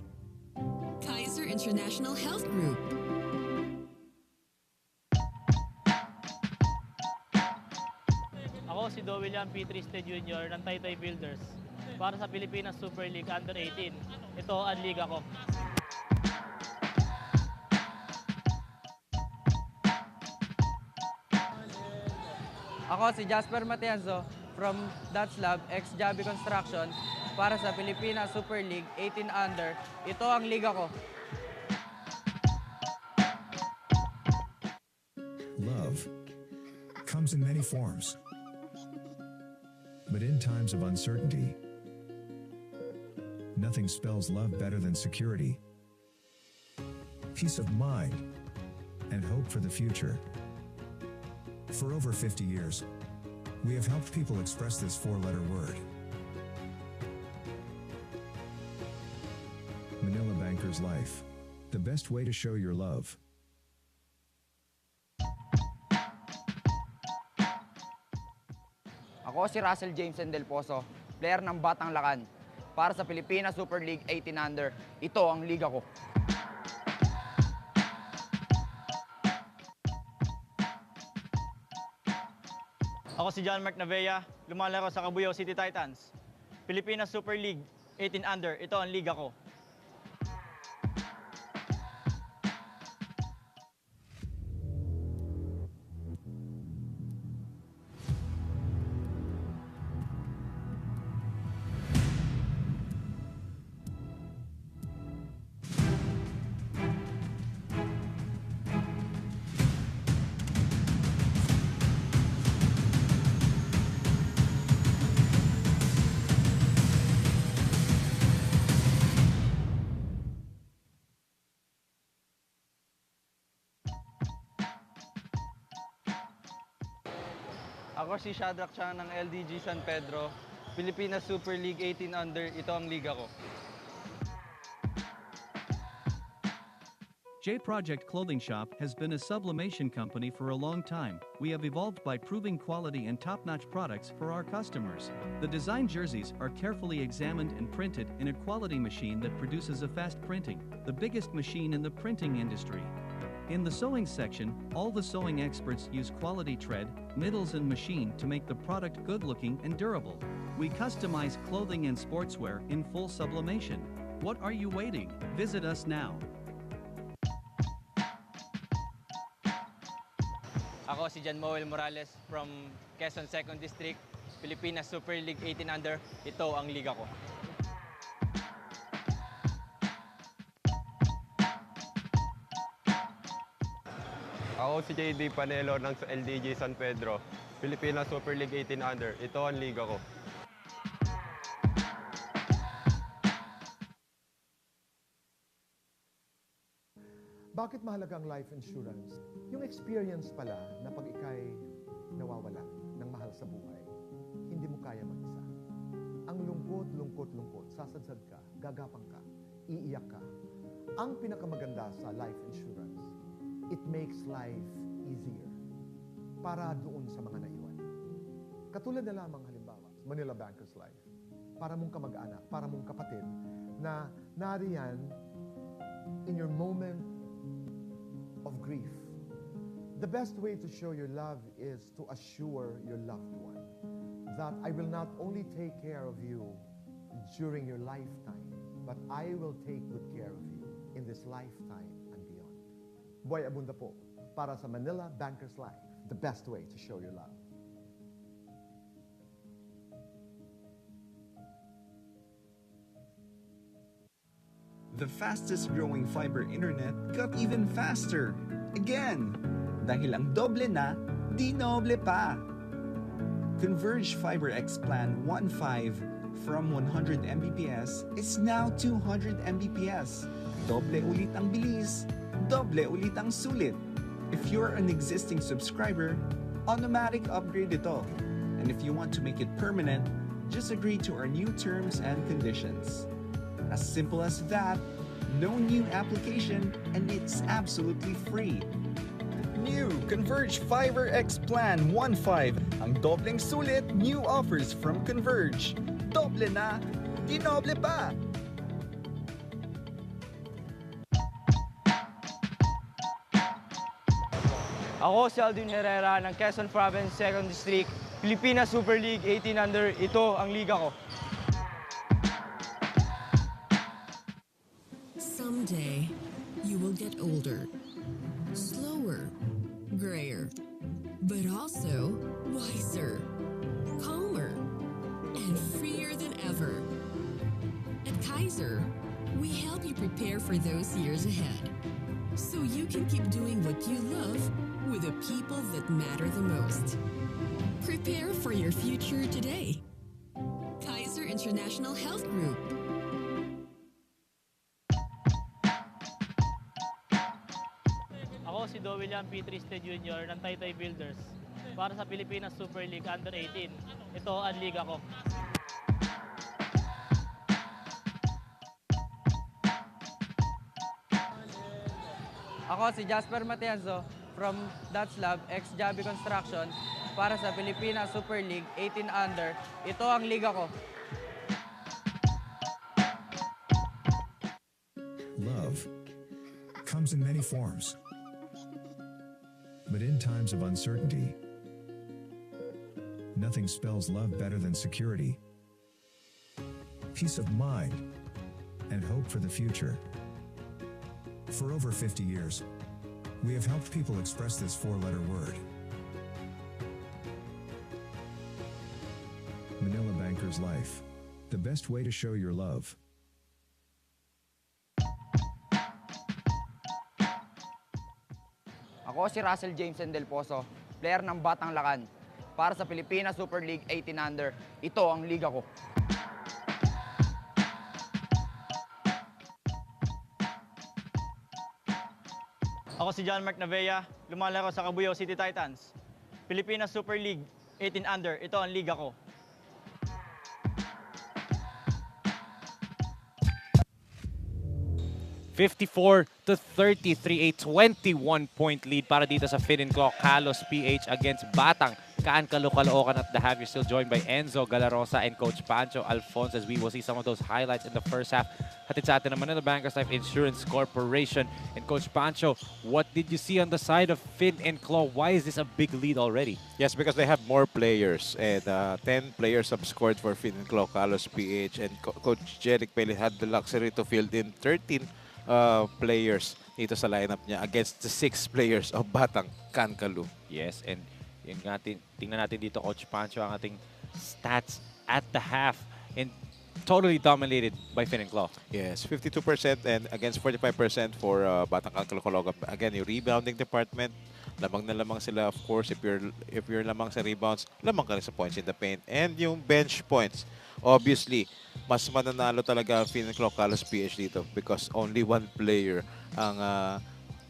Kaiser International Health Group. Ako si William P. Triste Jr. ng Taytay Builders para sa Pilipinas Super League Under 18. Ito ang liga ko. Ako si Jasper Matienzo from Dutch Lab ex Jabi Construction para sa Pilipinas Super League 18 Under. Ito ang liga ko. Love comes in many forms. But in times of uncertainty, nothing spells love better than security, peace of mind, and hope for the future. For over 50 years, we have helped people express this four-letter word. Manila Banker's Life, the best way to show your love. Ako si Russell James Del Pozo, player ng Batang Lakan para sa Pilipinas Super League 18 Under. Ito ang liga ko. Ako si John Mark Navea, lumalaro sa Cabuyao City Titans. Pilipinas Super League 18 Under. Ito ang liga ko. Ako si Shadrack Chang ng LDG San Pedro, Pilipinas Super League 18 Under. Ito ang liga ko. J Project Clothing Shop has been a sublimation company for a long time. We have evolved by proving quality and top-notch products for our customers. The design jerseys are carefully examined and printed in a quality machine that produces a fast printing, the biggest machine in the printing industry. In the sewing section, all the sewing experts use quality thread, needles and machine to make the product good-looking and durable. We customize clothing and sportswear in full sublimation. What are you waiting? Visit us now. Ako si John Moel Morales from Quezon 2nd District, Pilipinas Super League 18 Under. Ito ang liga ko. Ako si JD Panelo ng LDG San Pedro, Pilipinas Super League 18 Under. Ito ang liga ko. Bakit mahalaga ang life insurance? Yung experience pala na pag ikay nawawala ng mahal sa buhay, hindi mo kaya mag-isa. lungkot, lungkot, lungkot, sasadsad ka, gagapang ka, iiyak ka. Ang pinakamaganda sa life insurance, it makes life easier para doon sa mga naiwan. Katulad na lamang halimbawa, Manila Bankers Life, para mong kamag-anak, para mong kapatid, na nariyan in your moment of grief. The best way to show your love is to assure your loved one that I will not only take care of you during your lifetime, but I will take good care of you in this lifetime and beyond. Boy Abunda po, para sa Manila Bankers Life, the best way to show your love. The fastest growing fiber internet got even faster. Again, dahil ang doble na, di noble pa. Converge Fiber X Plan 1.5 from 100 Mbps is now 200 Mbps. Doble ulit ang bilis, doble ulit ang sulit. If you're an existing subscriber, automatic upgrade ito. And if you want to make it permanent, just agree to our new terms and conditions. As simple as that, no new application, and it's absolutely free. New Converge Fiber X Plan 1.5. Ang dobleng sulit, new offers from Converge. Doble na, di noble pa! Ako si Aldin Herrera ng Quezon Province 2nd District, Pilipinas Super League 18 Under. Ito ang liga ko. Someday, you will get older, slower, grayer, but also wiser, calmer, and freer than ever. At Kaiser, we help you prepare for those years ahead, so you can keep doing what you love with the people that matter the most. Prepare for your future today. Kaiser International Health Group. Ako si Do William P. Triste Jr. ng Taytay Builders para sa Pilipinas Super League Under 18. Ito ang liga ko. Ako si Jasper Matienzo from That's Lab, ex-Jabi Construction, para sa Pilipinas Super League 18 Under. Ito ang liga ko. Love comes in many forms. But in times of uncertainty, nothing spells love better than security, peace of mind, and hope for the future. For over 50 years, we have helped people express this four-letter word. Manila Bankers Life, the best way to show your love. Ako si Russell James Del Pozo, player ng Batang Lakan, para sa Pilipinas Super League 18 Under. Ito ang liga ko. Ako si John Mark Navea, lumalaro sa Cabuyao City Titans. Pilipinas Super League 18 Under. Ito ang liga ko. (54-33), a 21-point lead para dito sa Fin and Claw KALOSPH against Batang Kankaloo Caloocan. At the half, you're still joined by Enzo Galarosa and Coach Pancho Alfonso as we will see some of those highlights in the first half. Hatid sa atin ng Manila Bankers Life Insurance Corporation. And Coach Pancho, what did you see on the side of Fin and Claw? Why is this a big lead already? Yes, because they have more players, and 10 players have scored for Fin and Claw KALOSPH, and Coach Jeric Pele had the luxury to field in 13 players dito sa lineup niya against the 6 players of Batang Kankaloo. Yes, and yun nga, tingnan natin dito, Coach Pancho, ang ating stats at the half, and totally dominated by Fin and Claw. Yes, 52% and against 45% for Batang Kankaloo Caloocan. Again, yung rebounding department, lamang na lamang sila, of course. If you're lamang sa rebounds, lamang ka rin sa points in the paint. And yung bench points, obviously, mas mananalo talaga ang Fin and Claw KALOSPH dito because only one player ang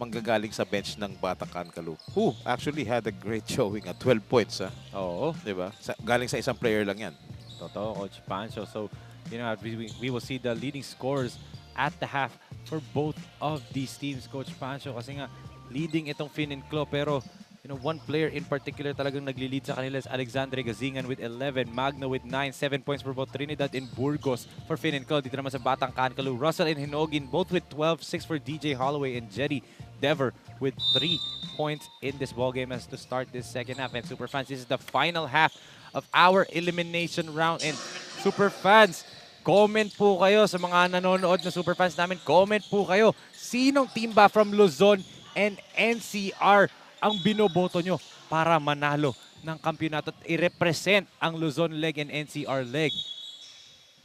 manggagaling sa bench ng Batang Kankaloo, who actually had a great showing at 12 points. Oo. Diba? Galing sa isang player lang yan. Totoo, Coach Pancho. So, you know, we will see the leading scores at the half for both of these teams, Coach Pancho. Kasi nga, leading itong Finn and Clo, pero you know, one player in particular talagang nagli-lead sa kanila is Alexandre Gazingan with 11, Magna with 9, 7 points for both Trinidad and Burgos for Finn and Clo. Dito naman sa Batang Kankaloo, Russell and Hinogin both with 12, 6 for DJ Holloway and Jetty Dever with 3 points in this ballgame as to start this second half. And Superfans, this is the final half of our elimination round. And Superfans, comment po kayo sa mga nanonood na Superfans namin. Comment po kayo. Sinong team ba from Luzon and NCR ang binoboto nyo para manalo ng kampyonato at i-represent ang Luzon leg and NCR leg?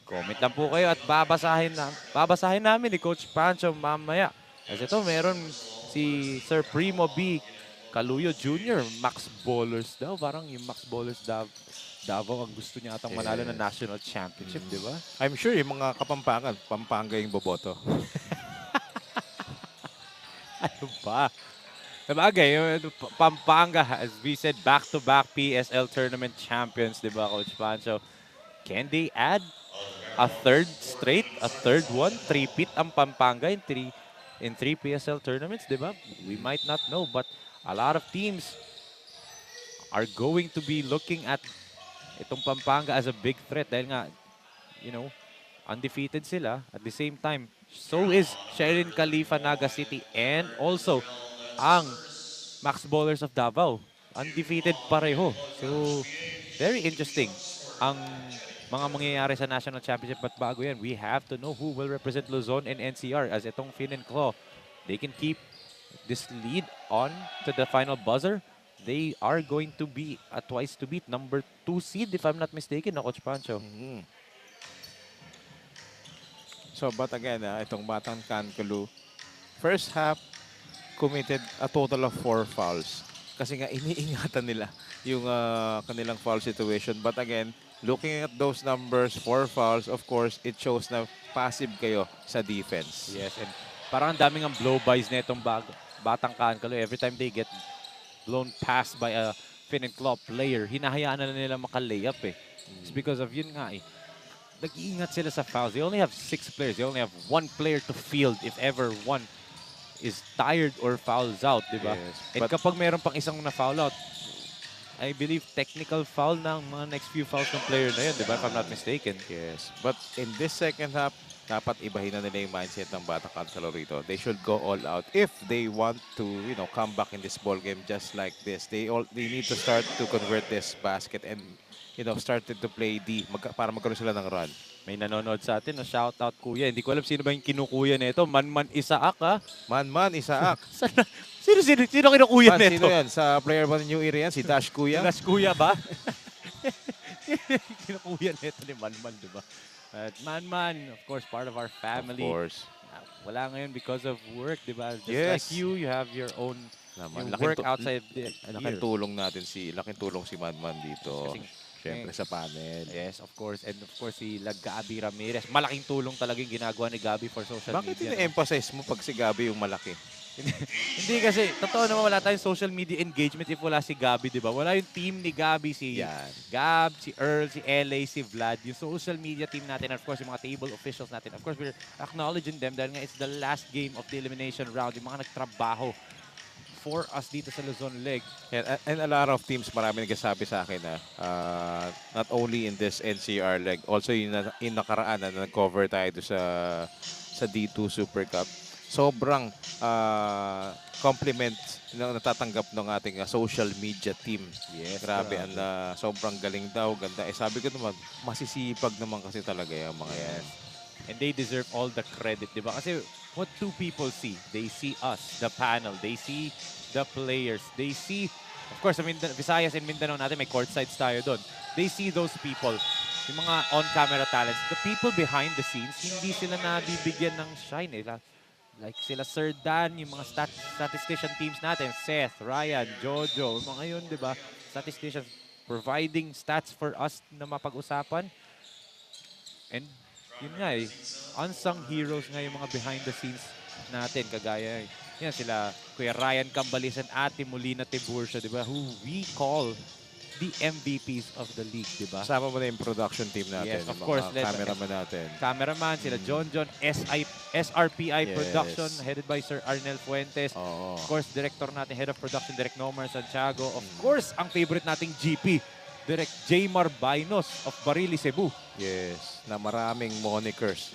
Comment lang po kayo at babasahin namin ni Coach Pancho mamaya. Kasi ito, meron si Sir Primo B. Caluyo Jr. Max Bowlers daw. Parang yung Max Bowlers Davao ang gusto niya atang manalo ng national championship, di ba? I'm sure yung mga Kapampangan, Pampanga yung boboto. Ano ba? Sabagay, Pampanga, as we said, back-to-back PSL tournament champions, di ba, Coach Pancho? Can they add a third straight, a third one? Three-peat ang Pampanga in three PSL tournaments, di ba? We might not know, but a lot of teams are going to be looking at itong Pampanga as a big threat dahil nga, you know, undefeated sila. At the same time, so is Sherin Khalifa Naga City and also ang Max Bowlers of Davao. Undefeated pareho. So, very interesting ang mga mangyayari sa National Championship. But bago yan, we have to know who will represent Luzon and NCR as itong Finn and Clo. They can keep this lead on to the final buzzer. They are going to be a twice to beat number 2 seed if I'm not mistaken, no, Coach Pancho? So, but again, itong Batang Kankaloo, first half, committed a total of 4 fouls. Kasi nga, iniingatan nila yung kanilang foul situation. But again, looking at those numbers, 4 fouls, of course, it shows na passive kayo sa defense. Yes, and parang ang daming ang blow-bys na itong Batang Kankaloo. Every time they get blown past by a Finn and Clo player, hinahayaan na nila maka-layup eh. It's because of yun nga eh. Nag-iingat sila sa fouls. They only have 6 players. They only have 1 player to field if ever one is tired or fouls out, di ba? Yes, and kapag meron pang isang na-foul out, I believe technical foul ng mga next few fouls ng player na yun, di ba? If I'm not mistaken. Yes. But in this second half, dapat ibahin na nila yung mindset ng Batang Kankaloo rito. They should go all out if they want to, you know, come back in this ball game just like this. They need to start to convert this basket and, you know, started to play D para magkaroon sila ng run. May nanonood sa atin, shout out kuya. Hindi ko alam sino ba yung kinukuya nito. Man Isaak, ha? Man Isaak. Sino kinukuya nito? Sino yan? Sa player ba ng New Era yan? Si Dash Kuya? Dash Kuya ba? Kinukuya nito ni Man, di ba? At Man, of course, part of our family. Of course. Wala ngayon because of work, di ba? Just Yes. like you have your own work outside the laking tulong natin laking tulong si Man dito. Siyempre sa panel. Yes, of course. And of course, si Gabi Ramirez. Malaking tulong talaga yung ginagawa ni Gabi for social Bakit media. Bakit ina-emphasize mo pag si Gabi yung malaki? Hindi kasi, totoo naman wala tayong social media engagement if wala si Gabi, di ba? Wala yung team ni Gabi, si Gab, si Earl, si LA, si Vlad. Yung social media team natin, and of course, yung mga table officials natin. Of course, we're acknowledging them dahil nga it's the last game of the elimination round. Yung mga nagtrabaho for us dito sa Luzon Leg. And a lot of teams, marami nagsasabi sa akin na not only in this NCR leg, also in nakaraan na nag-cover tayo sa D2 Super Cup. Sobrang compliment na natatanggap ng ating social media team. Yes, grabe, sobrang galing daw, ganda. Sabi ko naman, masisipag naman kasi talaga yung mga yan. And they deserve all the credit, di ba? Kasi what do people see? They see us, the panel. They see the players. They see, of course, Visayas and Mindanao natin, may courtsides tayo doon. They see those people, yung mga on-camera talents. The people behind the scenes, hindi sila nabibigyan ng shine. Like sila Sir Dan, yung mga statistician teams natin, Seth, Ryan, Jojo, mga yun, di ba? Statisticians providing stats for us na mapag-usapan. And yun nga unsung heroes nga yung mga behind the scenes natin. Kagaya, yan sila, Kuya Ryan Cambalisan, Ate Molina Tiburcio, di ba? Who we call the MVPs of the league, di ba? Kasama mo na yung production team natin. Yes, of yung course. mga cameraman natin. Cameraman, sila John, SRPI Yes. Production, headed by Sir Arnel Fuentes. Oo. Of course, director natin, head of production, Direk Nomar Santiago. Of course, ang favorite nating GP, Direk Jaymar Bainos of Barili, Cebu. Yes, na maraming monikers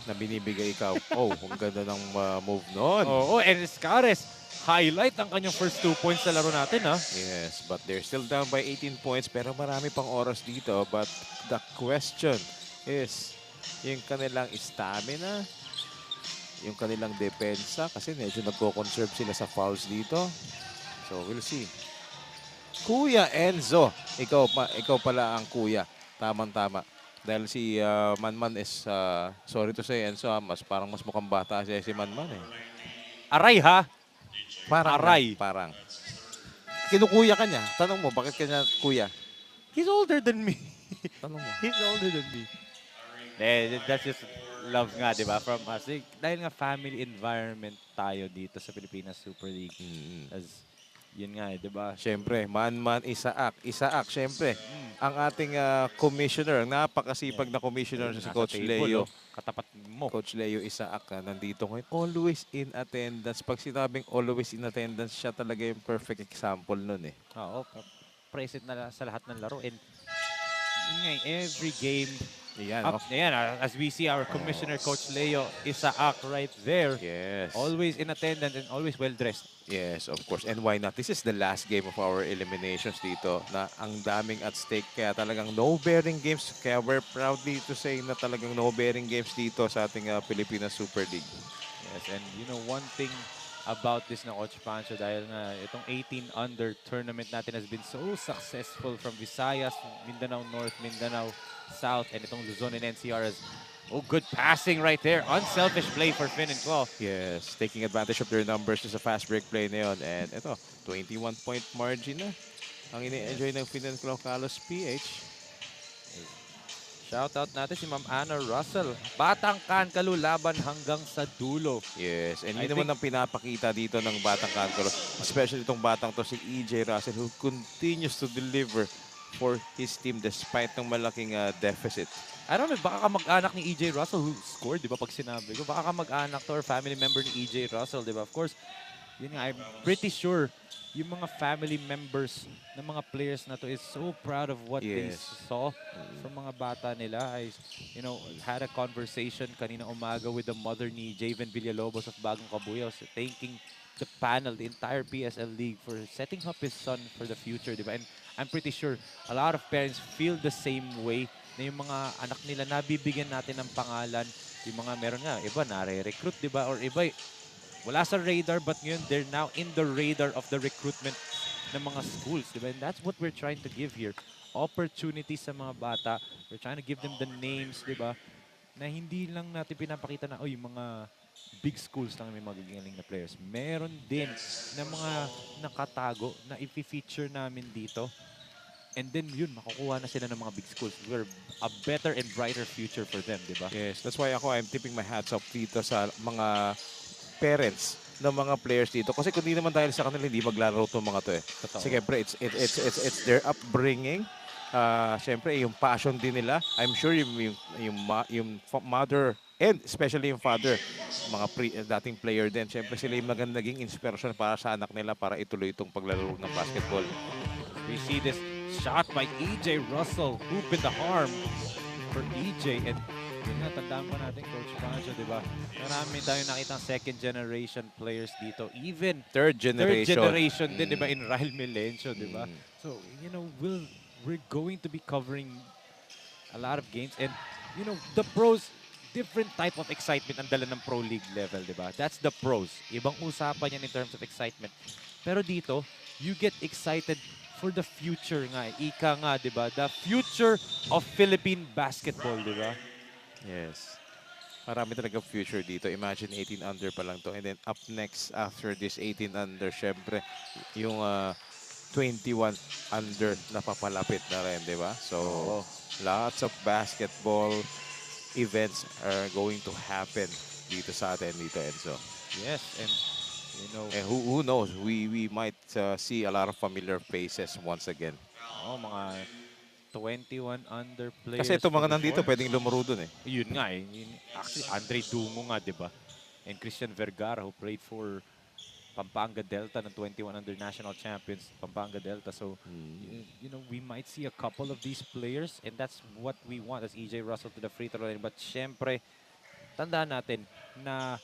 na binibigay ikaw. Oh, ang ganda ng move noon. Oo, and Escares, highlight ang kanyang first 2 points sa laro natin, ha? Yes, but they're still down by 18 points pero marami pang oras dito. But the question is yung kanilang stamina, yung kanilang depensa kasi medyo nagko-conserve sila sa fouls dito. So we'll see. Kuya Enzo, ikaw pala ang kuya. Tamang-tama. Dahil si Manman is, sorry to say Enzo, parang mas mukhang bata siya si Manman eh. Aray, ha? Parang Aray. Parang. Kinukuya ka niya. Tanong mo, bakit ka niya kuya? He's older than me. Tanong mo. He's older than me. That's just love nga, di ba? From us. Dahil nga family environment tayo dito sa Pilipinas Super League. As, yun nga, di ba? Siyempre, Man Isaak. Isaak, siyempre. Ang ating commissioner, napakasipag na commissioner si Nasa Coach table, Leo. oh. Katapat mo. Coach Leo Isaak, nandito ngayon. Always in attendance. Pag sinabing always in attendance, siya talaga yung perfect example nun eh. Oo, present na sa lahat ng laro. And yun nga, every game, Yan, as we see our commissioner, Coach Leo Isaak right there. Yes. Always in attendance and always well-dressed. Yes, of course. And why not? This is the last game of our eliminations dito na ang daming at stake. Kaya talagang no-bearing games. Kaya we're proudly to say na talagang no-bearing games dito sa ating Pilipinas Super League. Yes, and you know, one thing about this na Coach Pancho, dahil nga itong 18 under tournament natin has been so successful from Visayas, Mindanao North, Mindanao South, and itong Luzon and NCR as good passing right there. Unselfish play for Finn and Claw. Yes, taking advantage of their numbers sa fast break play na yun. And ito, 21-point margin na ang ini-enjoy ng Finn and Claw KALOSPH. Shoutout natin si Ma'am Anna Russell. Batang Kankaloo laban hanggang sa dulo. Yes, and I yun naman ang pinapakita dito ng Batang Kankaloo. Especially itong batang to, si EJ Russell, who continues to deliver for his team despite ng malaking deficit. I don't know, baka kamag-anak ni EJ Russell who scored, di ba, pag sinabi ko. Baka kamag-anak to or family member ni EJ Russell, di ba? Of course, yun nga, I'm pretty sure yung mga family members ng mga players na to is so proud of what they saw from mga bata nila. I, had a conversation kanina umaga with the mother ni Javen Villalobos of Bagong Kabuyao, thanking the panel, the entire PSL League for setting up his son for the future, di ba? And I'm pretty sure a lot of parents feel the same way na yung mga anak nila nabibigyan natin ng pangalan. Yung mga meron nga, iba nare-recruit, di ba? Or iba, wala sa radar, but ngayon they're now in the radar of the recruitment ng mga schools, di ba? And that's what we're trying to give here. Opportunities sa mga bata. We're trying to give them the names, di ba? Na hindi lang natin pinapakita na, yung mga big schools lang may magagaling na players. Meron din na mga nakatago na i-feature namin dito. And then yun, makukuha na sila ng mga big schools. We're a better and brighter future for them, di ba? Yes, that's why I'm tipping my hats off dito sa mga parents ng mga players dito. Kasi kung di naman dahil sa kanila, hindi maglalaro itong mga to eh. Siyempre, it's their upbringing. Siyempre, yung passion din nila. I'm sure yung mother and especially yung father, mga dating player din. Siyempre, sila yung naging inspiration para sa anak nila para ituloy itong paglalaro ng basketball. We see this shot by EJ Russell. Hoop in the arm for EJ. And yun nga, tandaan pa natin, Coach Pancho, di ba? Marami tayong nakitang second generation players dito. Even third generation din, di ba? In Ryle Melencio, di ba? So, we're going to be covering a lot of games. And, the pros, different type of excitement ang dala ng Pro League level, di ba? That's the pros. Ibang usapan yan in terms of excitement. Pero dito, you get excited for the future nga. Ika nga, di ba? The future of Philippine basketball, di ba? Yes. Marami talaga future dito. Imagine 18 under pa lang to. And then up next after this 18 under, syempre, yung 21 under na papalapit na rin, di ba? So, lots of basketball events are going to happen dito sa atin dito, Enzo. Yes, and You know, And who knows? We might see a lot of familiar faces once again. mga 21 under Kasi players ito from mga nandito before. pwedeng lumaro dun eh. Yun nga eh. Actually, Andre Dungo nga, di ba? And Christian Vergara, who played for Pampanga Delta ng 21 under national champions, Pampanga Delta. So, you know, we might see a couple of these players, and that's what we want as EJ Russell to the free throw line. But syempre, tandaan natin na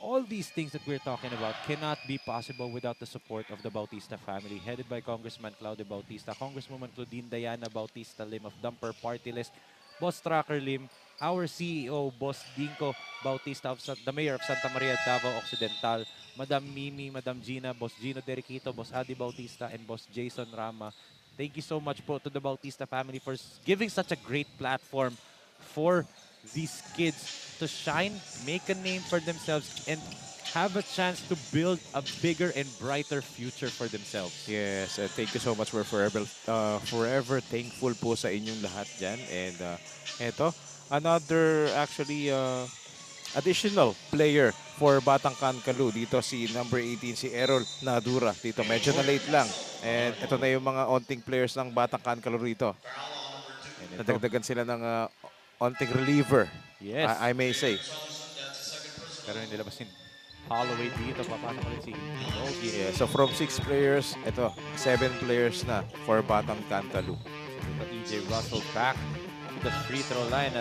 all these things that we're talking about cannot be possible without the support of the Bautista family, headed by Congressman Claudio Bautista, Congresswoman Claudine Diana Bautista Lim of Dumper Party List, Boss Tracker Lim, our CEO, Boss Dinko Bautista, of the Mayor of Santa Maria, Davao Occidental, Madam Mimi, Madam Gina, Boss Gino Deriquito, Boss Adi Bautista, and Boss Jason Rama. Thank you so much po to the Bautista family for giving such a great platform for these kids to shine, make a name for themselves, and have a chance to build a bigger and brighter future for themselves. Yes, thank you so much. We're forever thankful po sa inyong lahat dyan. And eto, another actually additional player for Batang Kankaloo. Dito si number 18, si Errol Nadura. Dito medyo na late lang. And ito na yung mga onting players ng Batang Kankaloo rito. Nadagdagan sila ng onting reliever. Yes. I may say. Pero hindi nilabas yung Holloway dito. Papasok ulit si Nogi. Yeah, so from 6 players, ito, 7 players na for Batang Kankaloo. But EJ Russell back to the free throw line.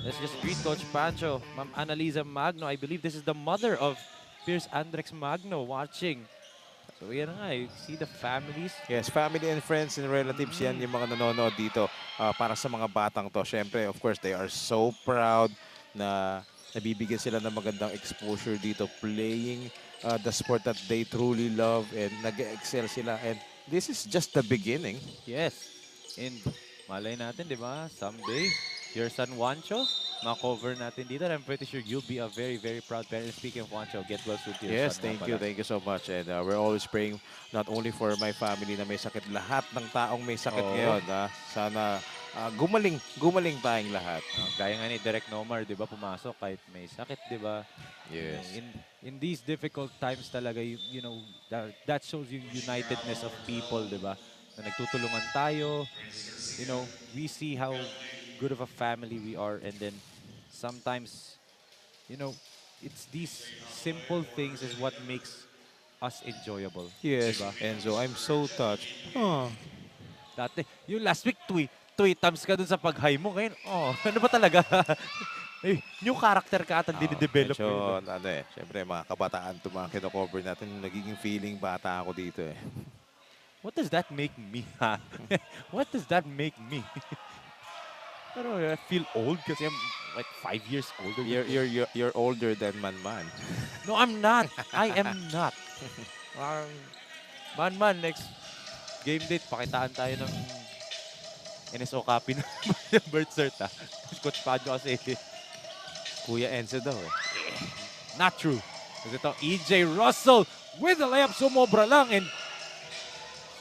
Let's just greet Coach Pancho. Ma'am Annalisa Magno. I believe this is the mother of Pierce Andrex Magno watching. So yan nga, you see the families. Yes, family and friends and relatives yan yung mga nanonood dito para sa mga batang to. Siyempre, of course, they are so proud na nabibigyan sila ng magandang exposure dito playing the sport that they truly love and nag-excel sila. And this is just the beginning. Yes. And malay natin, di ba? Someday, your son Juancho, ma-cover natin dito. And I'm pretty sure you'll be a very, very proud parent. Speaking of Juancho, get well soon to your Yes, son. thank you so much. And we're always praying not only for my family na may sakit, lahat ng taong may sakit ngayon. Sana gumaling tayong lahat. Gaya nga ni Direk Nomar, di ba, pumasok kahit may sakit, di ba? Yes. In these difficult times talaga, you know, that shows yung unitedness of people, di ba? Na nagtutulungan tayo. You know, we see how good of a family we are, and then sometimes, you know, it's these simple things is what makes us enjoyable. Yes, diba? Enzo, I'm so touched. Dati, yung last week, twee times ka dun sa pag-high mo. Ngayon, ano ba talaga? New character ka at dinidevelop mo. Ano syempre mga kabataan ito mga kino-cover natin. Nagiging feeling bata ako dito eh. What does that make me? What does that make me? Pero I feel old kasi I'm like 5 years older. You're older than Man. No, I'm not. I am not. Man, next game date, pakitaan tayo ng NSO copy ng birth cert, ha? Coach Padjo kasi, Kuya Enzo daw eh. not true. Kasi ito, EJ Russell with the layup, sumobra lang, and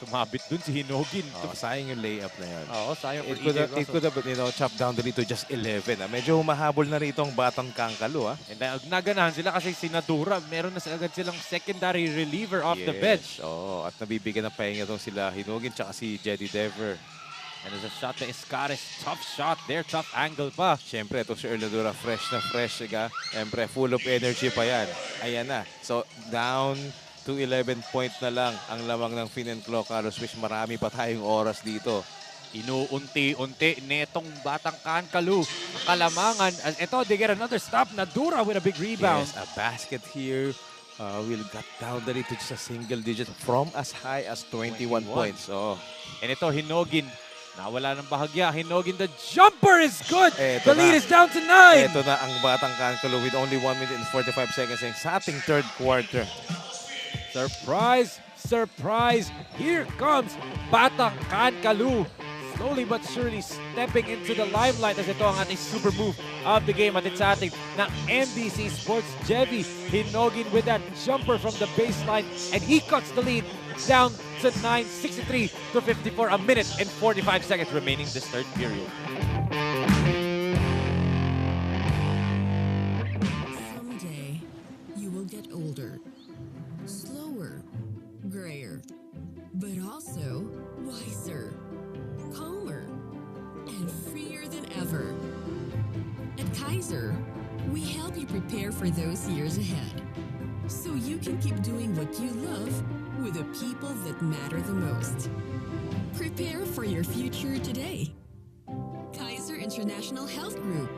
sumabit dun si Hinogin. Sayang yung layup na yun. Sayang for It EJ could Russell. have, chopped down the lead to just 11. Medyo humahabol na rito ang Batang Kankaloo. And naganahan sila kasi si Nadura, meron na agad silang secondary reliever off the bench. At nabibigyan ng pahinga itong sila Hinogin tsaka si Jedi Dever. And there's a shot to Escares. Tough shot there. Tough angle pa. Siyempre, ito si Erladura, fresh na fresh. Siyempre, full of energy pa yan. Ayan na. So, down to 11 point na lang ang lamang ng Fin and Claw KALOSHPH. Marami pa tayong oras dito. Inuunti-unti netong Batang Kankaloo ang kalamangan. As ito, they get another stop. Nadura with a big rebound. Yes, a basket here. Will got down the lead to just a single digit from as high as 21 points. And ito, Hinogin. Nawala ng bahagya. Hinogin, the jumper is good. Eto the lead na. is down to 9. Ito na ang Batang Kankaloo with only 1 minute and 45 seconds sa ating third quarter. Surprise! Surprise! Here comes Batang Kankaloo. Slowly but surely stepping into the limelight as ito ang ating super move of the game. At it's ating na NBC Sports Jevi Hinogin with that jumper from the baseline. And he cuts the lead down to 9, 63 to 54. A minute and 45 seconds remaining this third period. Someday, you will get older, Kaiser, we help you prepare for those years ahead, so you can keep doing what you love with the people that matter the most. Prepare for your future today. Kaiser International Health Group.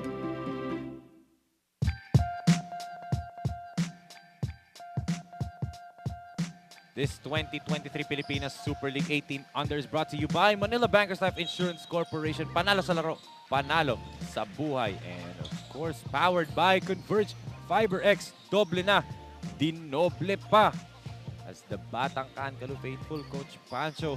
This 2023 Pilipinas Super League 18 Under is brought to you by Manila Bankers Life Insurance Corporation. Panalo sa laro, panalo sa buhay. And of course, powered by Converge Fiber X. Doble na, dinoble pa. As the Batang Kankaloo faithful Coach Pancho,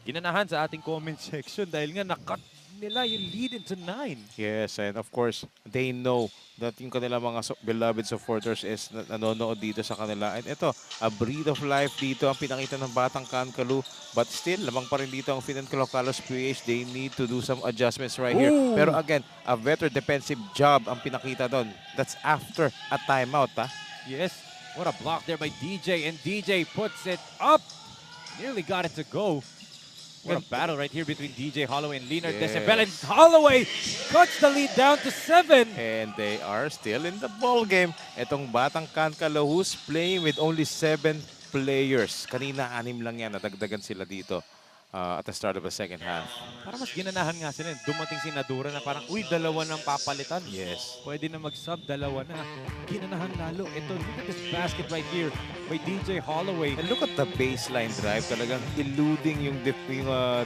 ginanahan sa ating comment section dahil nga nakat nila yung lead into 9. Yes, and of course, they know that yung kanila mga beloved supporters is nanonood dito sa kanila. And ito, a breed of life dito ang pinakita ng Batang Kankaloo. But still, lamang pa rin dito ang Fin and KALOSHPH. They need to do some adjustments right here. Pero again, a better defensive job ang pinakita doon. That's after a timeout, ha? Yes, what a block there by DJ. And DJ puts it up. Nearly got it to go. What a battle right here between DJ Holloway and Leonard Decibel. And Holloway cuts the lead down to 7. And they are still in the ball game. Itong Batang Kankaloo who's playing with only 7 players. Kanina 6 lang yan. Nadagdagan sila dito at the start of the second half. Para mas ginanahan nga sila. Dumating si Nadura na parang, uy, dalawa ng papalitan. Yes. Pwede na mag-sub, dalawa na. Ginanahan lalo. Ito, look at this basket right here by DJ Holloway. And look at the baseline drive. Talagang eluding yung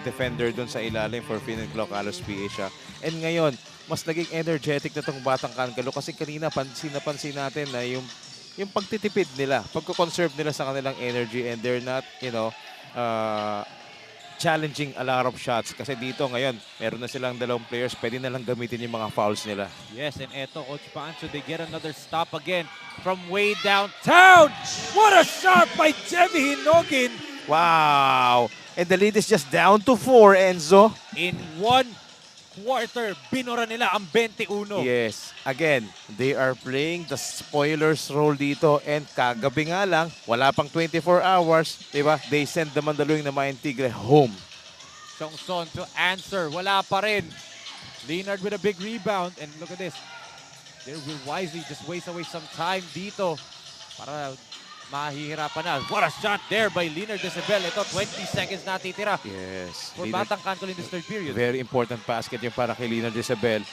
defender doon sa ilalim for Fin and KALOSHPH. And ngayon, mas naging energetic na itong Batang Kankaloo kasi kanina pansin natin na yung pagtitipid nila, pagko-conserve nila sa kanilang energy, and they're not, challenging a lot of shots kasi dito ngayon meron na silang 2 players, pwede na lang gamitin yung mga fouls nila. Yes, and eto, Coach Pancho, they get another stop again from way downtown. What a shot by Jemmy Hinogin! Wow! And the lead is just down to 4, Enzo. In 1 quarter, binura nila ang 21. Yes. Again, they are playing the spoilers role dito, and kagabi nga lang, wala pang 24 hours, diba? They send the Mandaluyong na Mayan Tigre home. Chongson to answer. Wala pa rin. Leonard with a big rebound, and look at this. They will wisely just waste away some time dito para mahihirapan na. What a shot there by Leonard Decibel. Ito, 20 seconds na titira. Yes. For Batang Kankaloo in this third period. Very important basket yung para kay Leonard Decibel.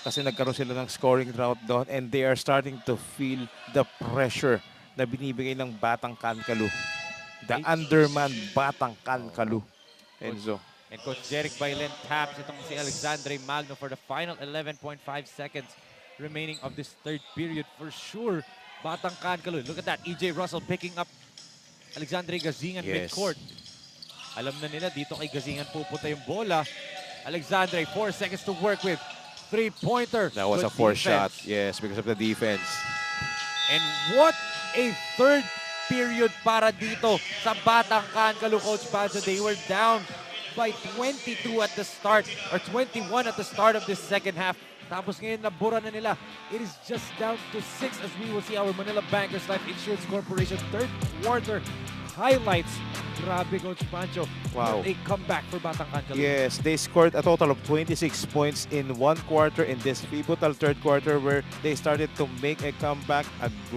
Kasi nagkaroon sila ng scoring drought doon, and they are starting to feel the pressure na binibigay ng Batang Kankaloo. The undermanned Batang Kankaloo. Enzo. And Coach Jeric Bailen taps itong si Alexandre Magno for the final 11.5 seconds remaining of this third period. For sure, Batang Kankaloo. Look at that. EJ Russell picking up Alexandre Gazingan mid-court. Alam na nila, dito kay Gazingan pupunta yung bola. Alexandre, 4 seconds to work with. 3-pointer. That was a 4th shot. Yes, because of the defense. And what a third period para dito sa Batang Kankaloo, Coach Pancho. They were down by 22 at the start, or 21 at the start of this second half. Tapos ngayon, nabura na nila. It is just down to 6 as we will see our Manila Bankers Life Insurance Corporation third quarter highlights. Grabe, Coach Pancho. Wow. What a comeback for Batang Kankaloo. Yes, they scored a total of 26 points in 1 quarter in this pivotal third quarter where they started to make a comeback.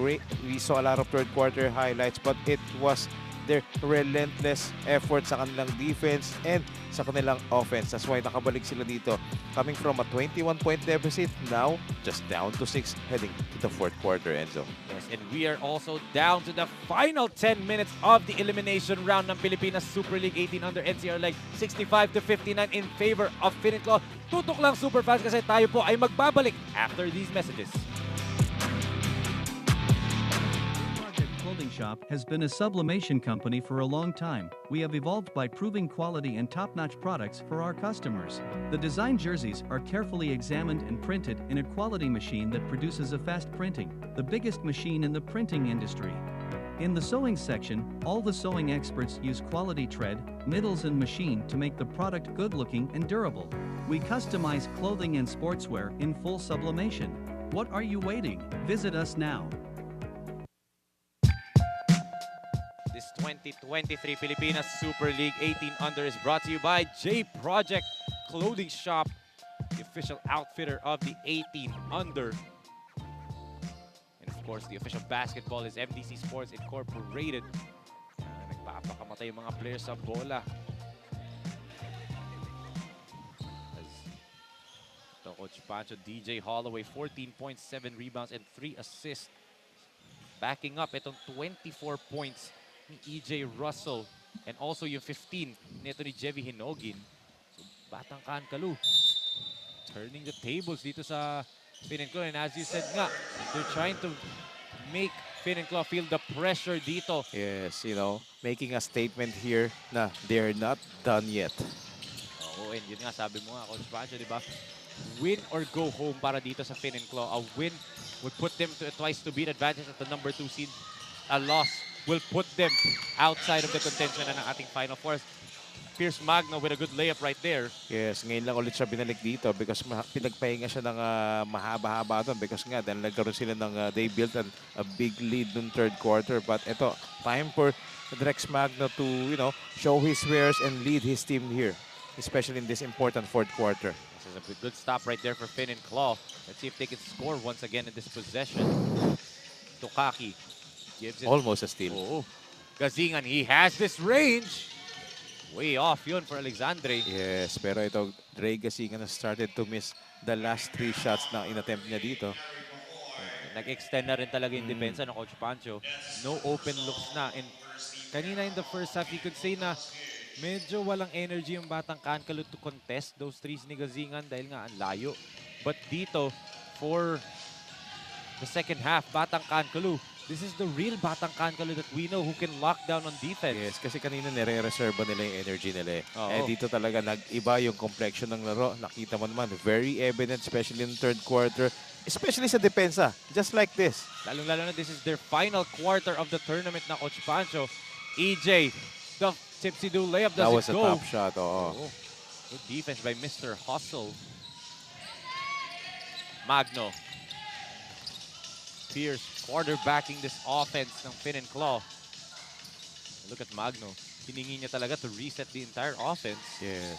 We saw a lot of third quarter highlights, but it was their relentless effort sa kanilang defense and sa kanilang offense. That's why nakabalik sila dito. Coming from a 21-point deficit, now just down to 6 heading to the 4th quarter, Enzo. Yes, and we are also down to the final 10 minutes of the elimination round ng Pilipinas Super League 18 under NCR leg. 65-59 in favor of Fin and Kalo. Tutok lang super fast kasi tayo po ay magbabalik after these messages. Shop has been a sublimation company for a long time. We have evolved by proving quality and top-notch products for our customers. The design jerseys are carefully examined and printed in a quality machine that produces a fast printing, the biggest machine in the printing industry. In the sewing section, all the sewing experts use quality thread, needles and machine to make the product good-looking and durable. We customize clothing and sportswear in full sublimation. What are you waiting? Visit us now. This 2023 Pilipinas Super League 18 Under is brought to you by J Project Clothing Shop. official outfitter of the 18 under. And of course, the official basketball is MDC Sports Incorporated. Nagpapakamatay yung mga players sa bola. Ito, Coach Pancho, DJ Holloway, 14.7 rebounds and 3 assists. Backing up itong 24 points ni EJ Russell and also yung 15 nito ni Jevy Hinogin. So, Batang Kankaloo turning the tables dito sa Finn and Claw. And as you said nga, they're trying to make Finn and Claw feel the pressure dito. Yes, you know, making a statement here na they're not done yet. Oo, and yun nga, sabi mo nga, Coach Pancho, di ba? Win or go home para dito sa Finn and Claw. A win would put them to a twice-to-beat advantage at the number 2 seed. A loss will put them outside of the contention ng ating Final Four. Pierce Magno with a good layup right there. Yes, ngayon lang ulit siya binalik dito because pinagpahinga siya ng mahaba-haba doon because nga dahil nagkaroon sila ng they built a big lead noong third quarter. But ito, time for Drex Magno to, you know, show his wares and lead his team here, especially in this important fourth quarter. This is a good stop right there for Finn and Claw. Let's see if they can score once again in this possession. Tukaki gives it. Almost a steal. Oh, Gazingan, he has this range. Way off yun for Alexandre. Yes, pero ito, Dre Gazingan has started to miss the last 3 shots na inattempt niya dito. Nag-extend na rin talaga yung depensa ng Coach Pancho. No open looks na. And kanina in the first half, you could say na medyo walang energy yung Batang Kankaloo to contest those threes ni Gazingan dahil nga ang layo. But dito, for the second half, Batang Kankaloo, this is the real Batang Kankaloo that we know who can lock down on defense. Yes, kasi kanina nire-reserve nila yung energy nila. Oo. Dito talaga nag-iba yung complexion ng laro. Nakita mo naman, very evident, especially in the third quarter, especially sa depensa, just like this. Lalong-lalo na this is their final quarter of the tournament na Coach Pancho. EJ, the tipsy-do layup doesn't go. That was a top shot, oo. Good defense by Mr. Hustle. Magno. Pierce quarterbacking this offense ng Finn and Claw. Look at Magno. Hiningi niya talaga to reset the entire offense. Yes.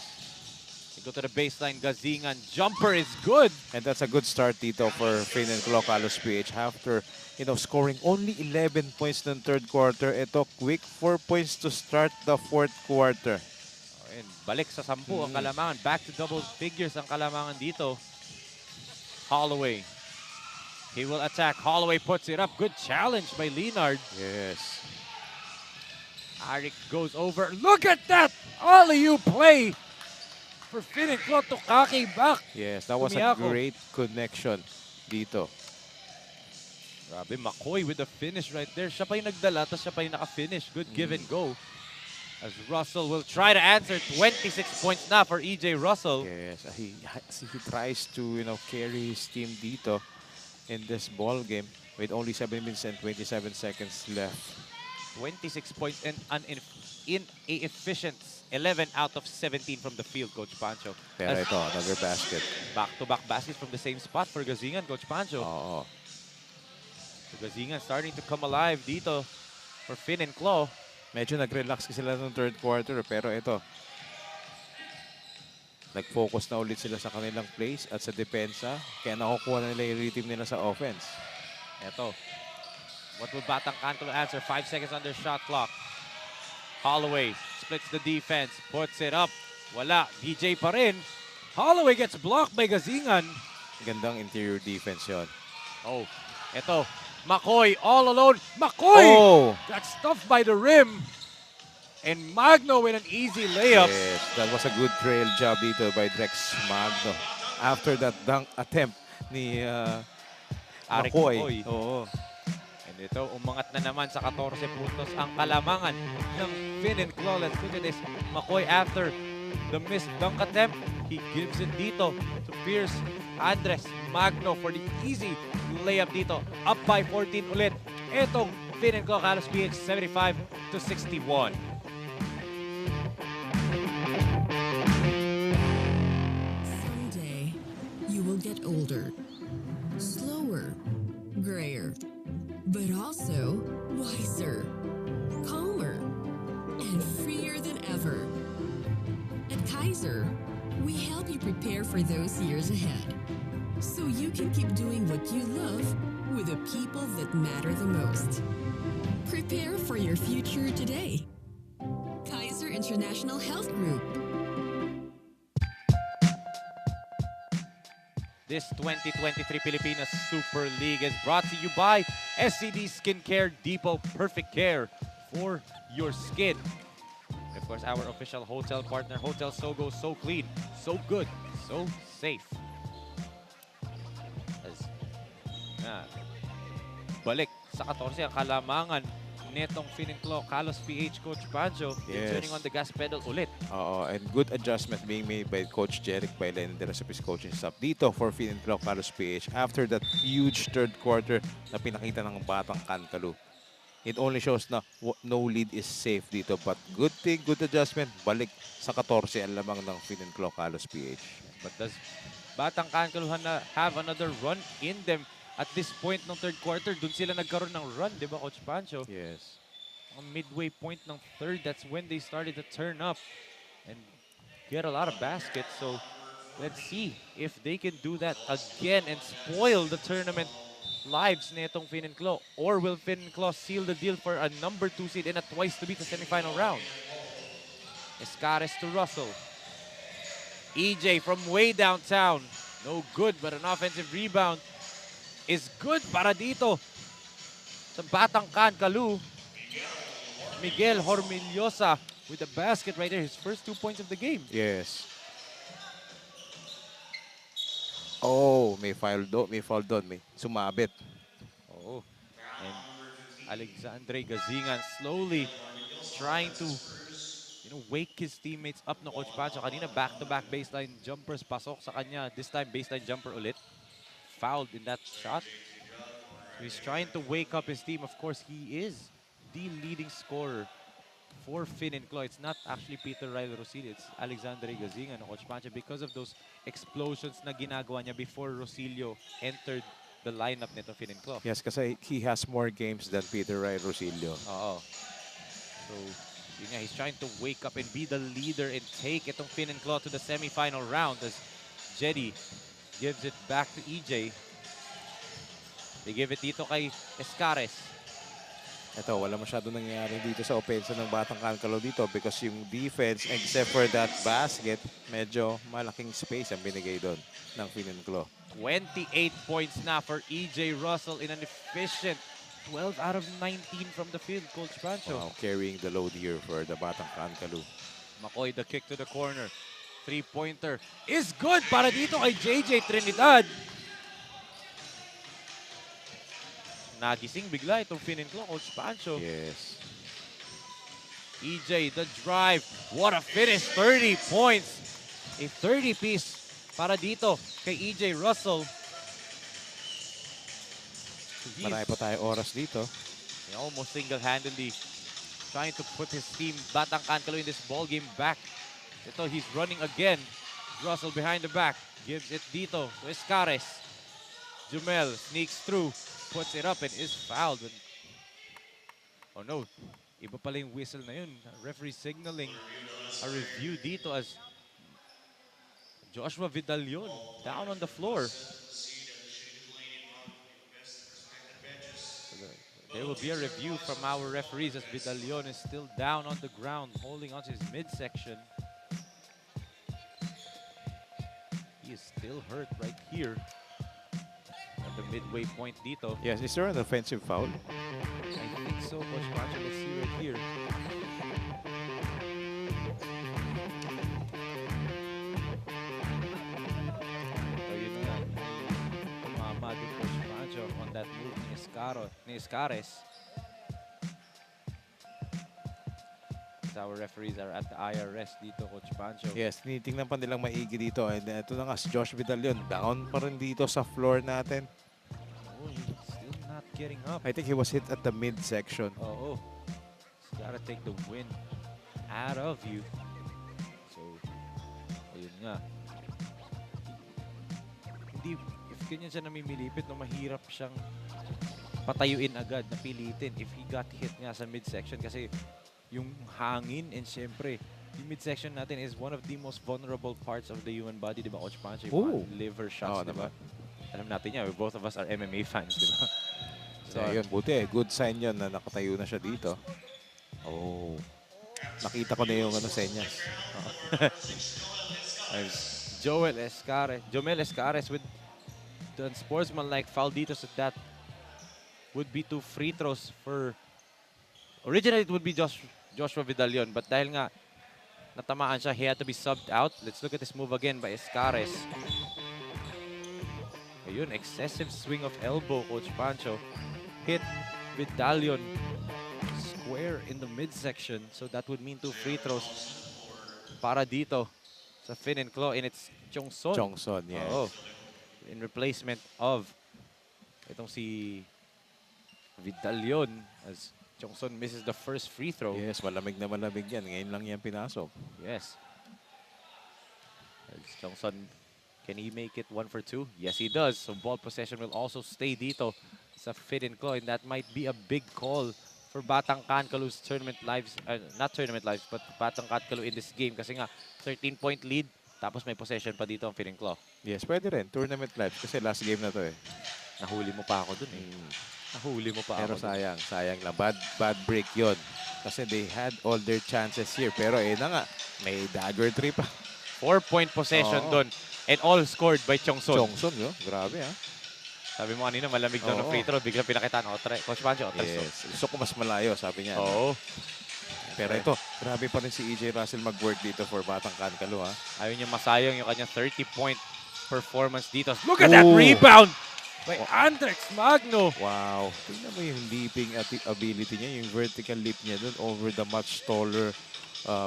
They go to the baseline. Gazingan. Jumper is good. And that's a good start dito for Finn and Claw KALOSHPH after, you know, scoring only 11 points in the third quarter. Ito, quick 4 points to start the fourth quarter. And balik sa 10 ang Kalamangan. Back to double figures ang Kalamangan dito. Holloway. He will attack. Holloway puts it up. Good challenge by Leonard. Yes. Arik goes over. Look at that! Alley-oop play for Finn and Claw. Tukaki back. Yes, that was a Tumiako. great connection dito. Grabe, McCoy with the finish right there. Siya pa yung nagdala, tapos siya pa yung naka-finish. Good give and go. As Russell will try to answer. 26 points na for EJ Russell. Yes, he tries to, you know, carry his team dito in this ball game with only 7 minutes and 27 seconds left. 26 points and in a efficient 11 out of 17 from the field, Coach Pancho. Pero ito, another basket. Back-to-back baskets from the same spot for Gazingan, Coach Pancho. Oo. So Gazingan starting to come alive dito for Finn and Claw. Medyo nag-relax sila nung third quarter, pero ito, nag-focus na ulit sila sa kanilang plays at sa depensa, kaya nakukuha na nila yung rhythm nila sa offense. Eto. What will Batang Kankaloo answer? 5 seconds on their shot clock. Holloway splits the defense, puts it up. Wala. DJ pa rin. Holloway gets blocked by Gazingan. Gandang interior defense yon. Oh, eto. McCoy all alone. McCoy! Oh! Got stuffed by the rim. And Magno with an easy layup. Yes, that was a good trail job dito by Drex Magno. After that dunk attempt ni Arik McCoy. Oo. And ito, umangat na naman sa 14 puntos ang Kalamangan ng Finn and Claw. Let's look at this. McCoy after the missed dunk attempt, he gives it dito to Pierce. Andres Magno for the easy layup dito. Up by 14 ulit. Itong Finn and Claw KALOSHPH 75-61. Someday, you will get older, slower, grayer, but also wiser, calmer, and freer than ever. At Kaiser, We help you prepare for those years ahead, so you can keep doing what you love with the people that matter the most. Prepare for your future today. Kaiser International Health Group. This 2023 Pilipinas Super League is brought to you by SCD Skincare Depot Perfect Care for your skin. And of course, our official hotel partner, Hotel Sogo, so clean, so good, so safe. Balik sa 14 ang kalamangan netong Finenclaw KALOSPH Coach Pancho. Turning on the gas pedal ulit. And good adjustment being made by Coach Jeric Bailen and the rest of his coaching staff dito for Finenclaw KALOSPH after that huge third quarter na pinakita ng Batang Kankaloo. It only shows na no lead is safe dito, but good thing, good adjustment, balik sa 14 ang lamang ng Finenclaw KALOSPH. But does Batang Kankaloo have another run in them? At this point ng third quarter, dun sila nagkaroon ng run, di ba, Coach Pancho? Yes. On midway point ng third, that's when they started to turn up and get a lot of baskets. So let's see if they can do that again and spoil the tournament lives nitong Finenclaw. Or will Finenclaw seal the deal for a number 2 seed and a twice to beat the semifinal round? Escares to Russell. EJ from way downtown. No good, but an offensive rebound is good para dito sa Batang Kankaloo. Miguel Hormillosa with the basket right there. His first 2 points of the game. Yes. Oh, may foul doon. May sumabit. Oh. And Alexandre Gazingan slowly trying to wake his teammates up na Coach Pancho. Kanina back-to-back baseline jumpers pasok sa kanya. This time baseline jumper ulit. Fouled in that shot. He's trying to wake up his team. Of course, he is the leading scorer for Finenclaw. It's not actually Peter Riley Rosilio. It's Alexandre Gazingan, Coach Pancho, because of those explosions na ginagawa niya before Rosilio entered the lineup nito Finenclaw. Yes, kasi he has more games than Peter Riley Rosilio. Oo. So, yun nga, he's trying to wake up and be the leader and take itong Finenclaw to the semifinal round as Jetty gives it back to EJ. They give it dito kay Escares. Ito, wala masyado nangyayari dito sa offense ng Batang Kankaloo dito because yung defense, except for that basket, medyo malaking space ang binigay doon ng Finenclaw. 28 points na for EJ Russell in an efficient 12 out of 19 from the field, Coach Pancho. Wow, carrying the load here for the Batang Kankaloo. McCoy, the kick to the corner. Three-pointer is good para dito kay JJ Trinidad. Nagising bigla itong Finenclaw, Coach Pancho. Yes. EJ, the drive. What a finish. 30 points. A 30-piece para dito kay EJ Russell. Marami pa tayo oras dito. Almost single-handedly trying to put his team, Batang Kankaloo, in this ball game back. Ito, he's running again. Russell behind the back. Gives it dito to Escares. Jumel sneaks through. Puts it up and is fouled. Oh no. Iba pala yung whistle na yun. Referee signaling a review dito as Joshua Vidalion down on the floor. There will be a review from our referees as Vidalion is still down on the ground, holding onto his midsection. He is still hurt right here at the midway point dito. Yes, is there an offensive foul? I think so, Coach Pancho. Let's see right here. So yun na nga. Tumama din Coach Pancho on that move ni Escares. Our referees are at the IRS dito, Coach Pancho. Yes, tinitingnan pa nilang maigi dito. And ito na nga, si Josh Vidalion, down pa rin dito sa floor natin. Oh, he's still not getting up. I think he was hit at the midsection. Oh. He's gotta take the wind out of you. So, ayun nga. Hindi, if ganyan siya namimilipit, no, mahirap siyang patayuin agad, napilitin if he got hit nga sa midsection kasi yung hangin and syempre Yung midsection natin is one of the most vulnerable parts of the human body, di ba, Coach Pancho? Ooh. Yung liver shots, Oo di ba? naman. Alam natin yan, both of us are MMA fans, di ba? So, yun, buti. Good sign yun na nakatayo na siya dito. Oh. Nakita ko na yung senyas. Jomel Escares with the sportsman-like foul dito. So that would be 2 free throws for... Originally, it would be Joshua Vidalion. But dahil nga natamaan siya, he had to be subbed out. Let's look at this move again by Escares. Ayun, excessive swing of elbow, Coach Pancho. Hit Vidalion square in the midsection. So that would mean 2 free throws para dito sa Fin and Claw, and it's Chongson. Chongson, yes. Oo. In replacement of itong si Vidalion as Chongson misses the first free throw. Yes, malamig na malamig yan. Ngayon lang yan pinasok. Yes. As Chongson, can he make it 1 for 2? Yes, he does. So ball possession will also stay dito sa Fin and Claw, and that might be a big call for Batang Kankaloo's tournament lives, not tournament lives, but Batang Kankaloo in this game kasi nga 13-point lead, tapos may possession pa dito ang Fin and Claw. Yes, pwede rin. Tournament lives kasi last game na to eh. Nahuli mo pa ako dun eh. Nahuli mo pa Pero ako. sayang lang. Bad break yon. Kasi they had all their chances here. Pero na nga, may dagger 3 pa. 4-point possession dun. And all scored by Chongson. Chongson, yun. Grabe ha. Sabi mo kanina, malamig daw ng free throw. Biglang pinakitaan. Coach Pancho, yes. Gusto ko mas malayo, sabi niya. Oo. Pero ito, grabe pa rin si EJ Russell mag-work dito for Batang Kankaloo ha. Ayaw niya masayang yung kanyang 30-point performance dito. Look at that rebound by Andrex Magno. Wow. Tingnan mo yung leaping ability niya, yung vertical leap niya dun over the much taller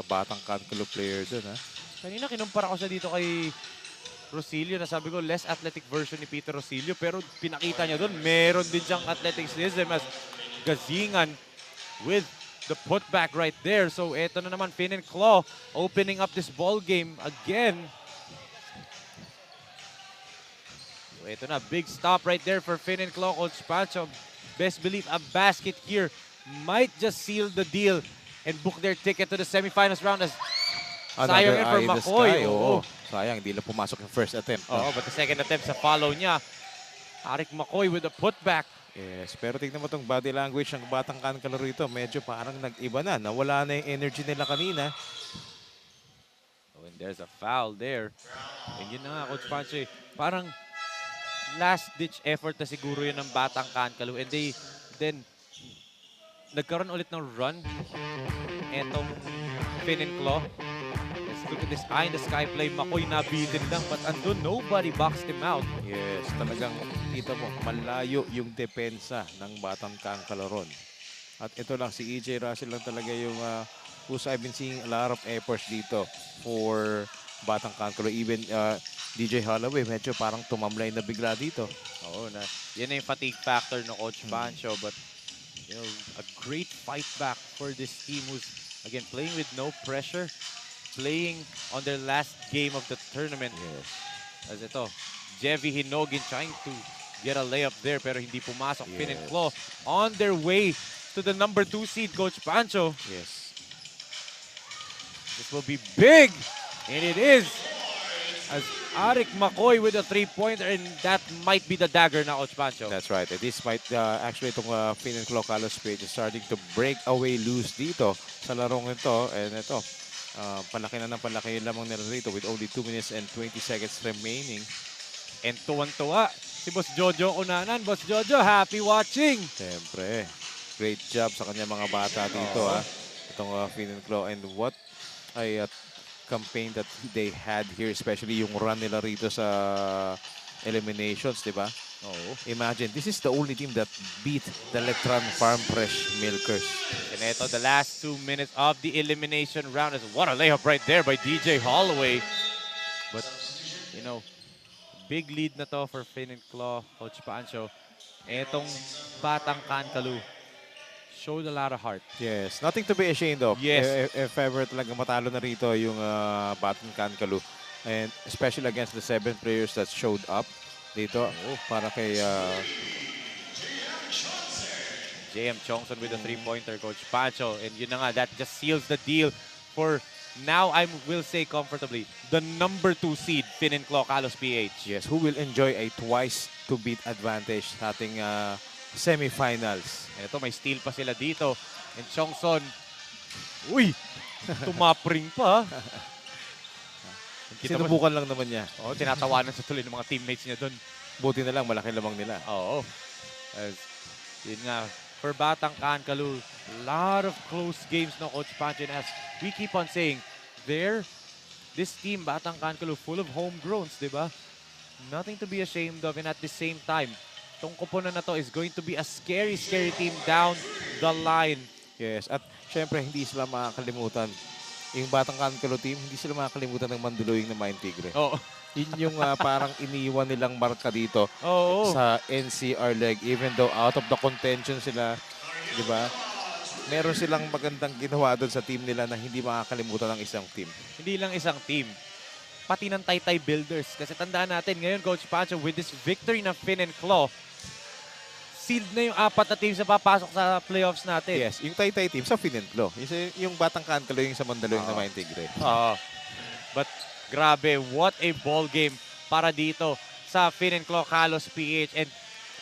Batang Kankaloo player dun ha. Kanina kinumpara ko siya dito kay Rosilio na sabi ko less athletic version ni Peter Rosilio, pero pinakita niya doon meron din siyang athleticism as Gazingan with the putback right there. So eto na naman, Fin and Claw opening up this ball game again. So eto na, big stop right there for Fin and Claw. Coach Pancho, best believe a basket here might just seal the deal and book their ticket to the semifinals round as sayang yun for McCoy. Sayang, hindi na pumasok yung first attempt. But the second attempt sa follow niya, Arik McCoy with a putback. Yes, pero tignan mo itong body language ng Batang Kankaloo rito. Medyo parang nag-iba na. Nawala na yung energy nila kanina. Oh, and there's a foul there. And yun na nga, Coach Pancho, parang last-ditch effort na siguro yun ng Batang Kankaloo. And then nagkaroon ulit ng run. Etong Fin and Claw. Look at this eye-in-the-sky play. McCoy nabitin lang, but andun, nobody boxed him out. Yes, talagang kita mo, malayo yung depensa ng Batang Kankaloo ron. At ito lang, si EJ Russell lang talaga yung who's I've been seeing a lot of efforts dito for Batang Kankaloo. Even DJ Holloway, medyo parang tumamlay na bigla dito. Oo, yan na yung fatigue factor ng Coach Pancho, but you know, a great fight back for this team who's, again, playing with no pressure. Playing on their last game of the tournament. Yes. As ito, Jevy Hinogin trying to get a layup there pero hindi pumasok. Yes. Fin and Claw on their way to the number 2 seed, Coach Pancho. Yes. This will be big, and it is. As Arik McCoy with a 3-pointer, and that might be the dagger na, Coach Pancho. That's right. And this might actually itong Fin and Claw KALOSHPH is starting to break away loose dito sa larong ito. And ito, palaki na ng palaki yung lamang nila rito with only 2 minutes and 20 seconds remaining. And tuwan-tuwa si Boss Jojo Unanan. Boss Jojo, happy watching! Siyempre, great job sa kanya mga bata dito itong Fin and Claw. And what a campaign that they had here, especially yung run nila rito sa eliminations, di ba? Imagine, this is the only team that beat the Letran Farm Fresh Milkers. And ito, the last 2 minutes of the elimination round is what a layup right there by DJ Holloway. But, you know, big lead na to for Fin and Claw, Coach Pancho. Etong Batang Kankaloo showed a lot of heart. Yes, nothing to be ashamed of. Yes. If ever talaga matalo na rito yung Batang Kankaloo. And especially against the 7 players that showed up dito para kay JM Chongson with a 3-pointer, Coach Pancho. And yun na nga, that just seals the deal for now I will say comfortably, the number 2 seed, Finn and Claw, KALOSPH. Yes, who will enjoy a twice to beat advantage sa ating semifinals. Ito, may steal pa sila dito. And Chongson, uy, tumapring pa. Sinubukan lang naman niya. Oo, tinatawanan sa tuloy ng mga teammates niya doon. Buti na lang, malaki lamang nila. Oo. Yun nga, for Batang Kankaloo, lot of close games no, Coach Panchin, as we keep on saying, this team, Batang Kankaloo, full of homegrowns, di ba? Nothing to be ashamed of, and at the same time, itong kupunan na to is going to be a scary, scary team down the line. Yes, at syempre hindi sila makakalimutan. Yung Batang Kankaloo team, hindi sila makakalimutan ng manduluying na Mind Tigre. Oo. Yun yung parang iniwan nilang marka dito Oo. sa NCR leg. Even though out of the contention sila, di ba? Meron silang magandang ginawa doon sa team nila na hindi makakalimutan ng isang team. Hindi lang isang team, pati ng Taytay Builders. Kasi tandaan natin, ngayon, Coach Pancho, with this victory ng Finn and Claw, sealed na yung 4 na teams na papasok sa playoffs natin. Yes, yung Taytay team sa Finn and Claw. Yung Batang Kankaloo yung sa mandaluyong na Mind Tigre. But grabe, what a ball game para dito sa Finn and Claw KALOSPH. And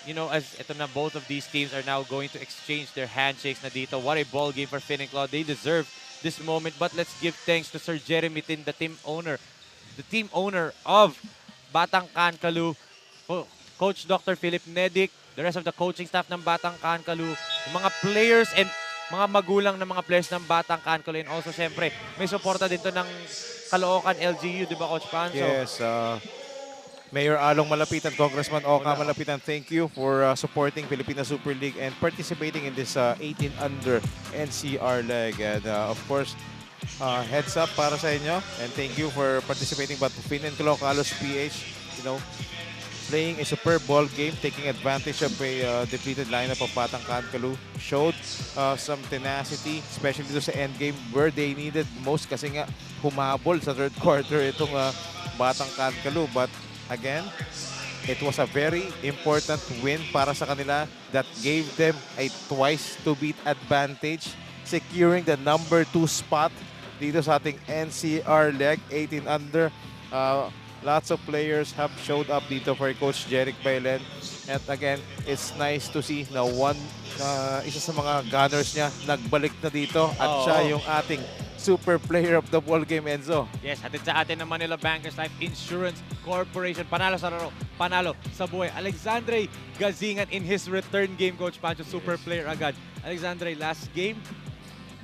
you know, as ito na, both of these teams are now going to exchange their handshakes na dito. What a ball game for Finn and Claw. They deserve this moment. But let's give thanks to Sir Jeremy Tin, the team owner of Batang Kankaloo, Coach Dr. Philip Nedic, the rest of the coaching staff ng Batang Kankaloo, yung mga players and mga magulang ng mga players ng Batang Kankaloo. And also, syempre, may suporta din to ng Caloocan LGU, di ba, Coach Pancho? Yes, Mayor Along Malapitan, Congressman Oka Malapitan, thank you for supporting Pilipinas Super League and participating in this 18 under NCR leg. And of course, heads up para sa inyo, and thank you for participating. But Finn and Claw KALOSPH, you know, playing a superb ball game, taking advantage of a depleted lineup of Batang Kankaloo, showed some tenacity, especially dito sa end game where they needed most kasi nga humabol sa third quarter itong Batang Kankaloo. But again, it was a very important win para sa kanila that gave them a twice to beat advantage, securing the number 2 spot dito sa ating NCR leg, 18 under. Lots of players have showed up dito for Coach Jeric Bailen. And again, it's nice to see na isa sa mga gunners niya nagbalik na dito at siya yung ating super player of the ball game, Enzo. Yes, hatid sa atin ng Manila Bankers Life Insurance Corporation. Panalo sa laro, panalo sa buhay. Alexandre Gazingan in his return game, Coach Pancho, super player agad. Alexandre, last game,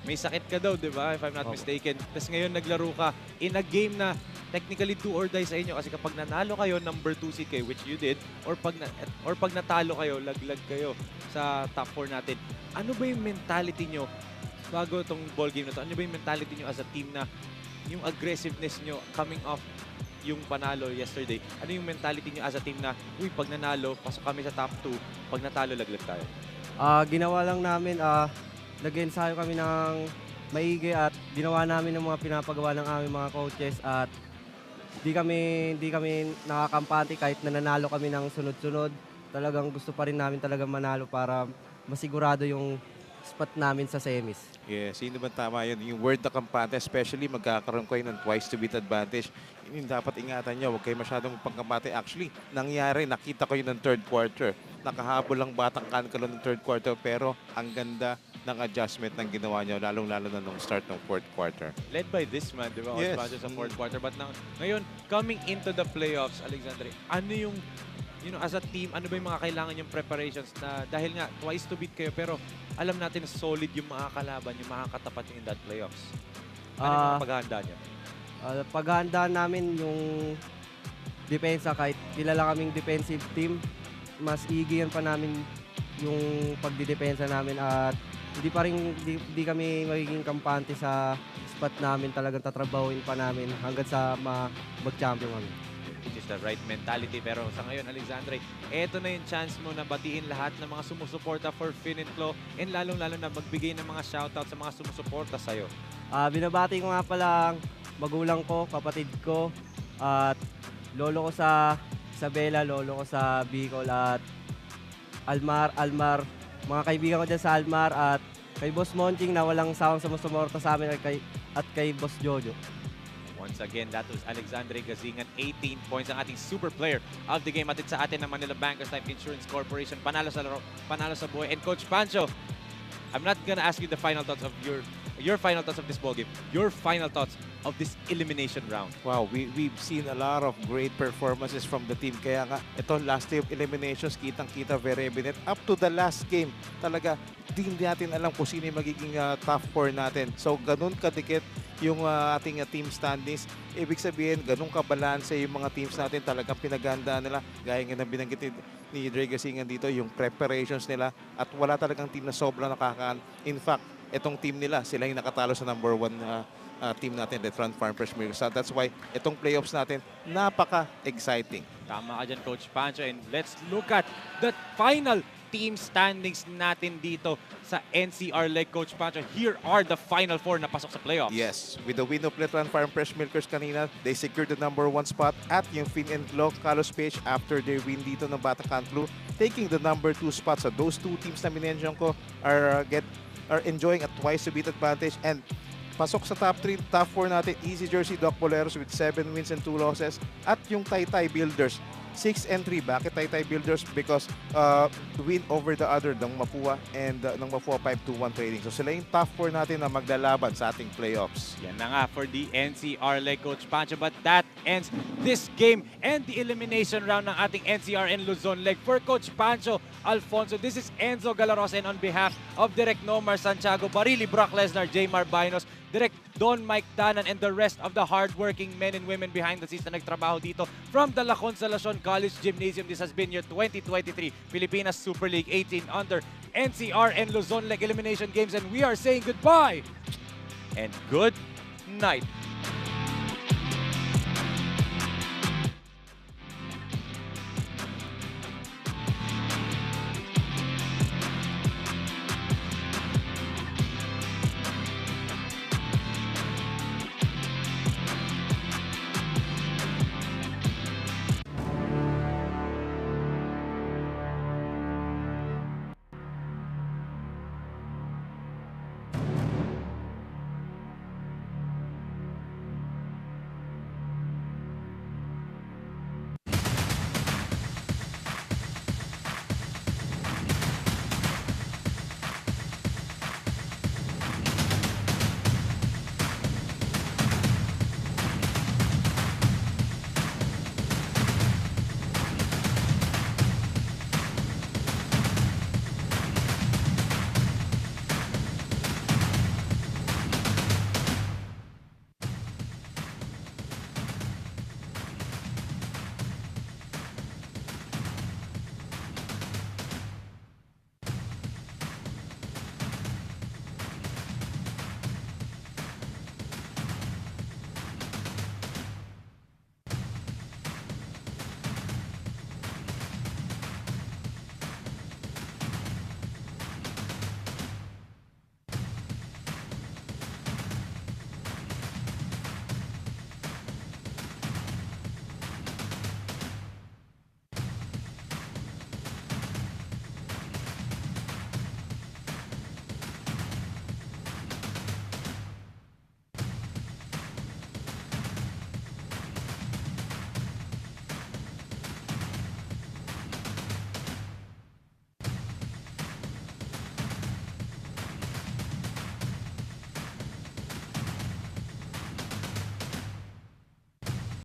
may sakit ka daw, di ba? If I'm not mistaken. Tapos ngayon naglaro ka in a game na technically do or die sa inyo kasi kapag nanalo kayo, number 2 seed kayo, which you did, or pag natalo kayo, laglag kayo sa top 4 natin. Ano ba yung mentality nyo bago itong ball game na to? Ano ba yung mentality nyo as a team na yung aggressiveness nyo coming off yung panalo yesterday? Ano yung mentality nyo as a team na, uy, pag nanalo, pasok kami sa top 2, pag natalo, laglag tayo? Ginawa lang namin, nag-ensayo kami ng maigi at ginawa namin ng mga pinapagawa ng aming mga coaches at di kami nakakampante kahit nananalo kami ng sunod-sunod. Talagang gusto pa rin namin talagang manalo para masigurado yung spot namin sa semis. Yes, sino ba tama yun? Yung word na kampante, especially magkakaroon kayo ng twice to beat advantage. Yun yung dapat ingatan nyo. Huwag kayo masyadong pangkampante. Actually, nangyari, nakita ko yun ng third quarter. Nakahabol lang Batang Kankaloo ng third quarter pero ang ganda ng adjustment ng ginawa nyo, lalong-lalo na nung start ng fourth quarter. Led by this man, di ba? Yes. Sa fourth quarter. But ngayon, coming into the playoffs, Alexandre, ano yung, as a team, ano ba yung mga kailangan yung preparations na dahil nga, twice to beat kayo, pero alam natin solid yung mga kalaban, yung makakatapat yung in that playoffs. Ano yung mga paghahanda nyo? Paghahanda namin yung depensa, kahit kilala kaming defensive team, mas iigihan pa namin yung pagdidepensa namin at hindi kami magiging kampante sa spot namin. Talagang tatrabahuin pa namin hanggang sa mag-champion kami. Which is the right mentality. Pero sa ngayon, Alexandre, eto na yung chance mo na batiin lahat ng mga sumusuporta for Finn and Claw and lalong-lalo na magbigay ng mga shoutout sa mga sumusuporta sa'yo. Binabati ko nga pala ang magulang ko, kapatid ko, at lolo ko sa Isabela, lolo ko sa Bicol, at Almar, mga kaibigan ko dyan sa Almar, at kay Boss Monching na walang sawang sumusuporta sa amin, at kay at kay Boss Jojo. Once again, that was Alexandre Gazingan, 18 points ang ating super player of the game. Atid sa atin ng Manila Bankers Life Insurance Corporation. Panalo sa laro, panalo sa buhay. And Coach Pancho, I'm not gonna ask you the final thoughts of your final thoughts of this ballgame. Your final thoughts of this elimination round. Wow, we've seen a lot of great performances from the team. Kaya nga, ito last day of eliminations, kitang-kita, very evident. Up to the last game, talaga, di natin alam kung sino yung magiging top 4 natin. So, ganun kadikit yung ating team standings. Ibig sabihin, ganun kabalanse yung mga teams natin. Talagang pinagandaan nila. Gaya nga na binanggit ni Dre Gasingan dito, yung preparations nila. At wala talagang team na sobrang nakakaan. In fact, itong team nila, sila yung nakatalo sa number 1 team natin, the Front Farm Fresh Milk. So that's why itong playoffs natin, napaka-exciting. Tama ka dyan, Coach Pancho. And let's look at the final team standings natin dito sa NCR leg, Coach Pancho. Here are the final 4 na pasok sa playoffs. Yes, with the win of Letran Farm Fresh Milkers kanina, they secured the number 1 spot at yung Fin and Glow KALOSHPH after their win dito ng Batang Kankaloo, taking the number 2 spot. So those two teams na minention ko are enjoying a twice to beat advantage, and pasok sa top 3, top 4 natin, Easy Jersey Doc Boleros with 7 wins and 2 losses. At yung Taytay Builders, 6 and 3. Bakit Taytay Builders? Because win over the other ng Mapua and ng Mapua 5-1 trading. So sila yung top 4 natin na maglalaban sa ating playoffs. Yan na nga for the NCR leg, Coach Pancho. But that ends this game and the elimination round ng ating NCR and Luzon leg. For Coach Pancho Alfonso, this is Enzo Galarosa, and on behalf of Direk Nomar Santiago, Barili, Brock Lesnar, Jmar Bainos, Direk Don Mike Danan, and the rest of the hardworking men and women behind the scenes na nagtrabaho dito from the Consolacion College Gymnasium. This has been your 2023 Pilipinas Super League 18 under NCR and Luzon Leg Elimination Games, and we are saying goodbye and good night.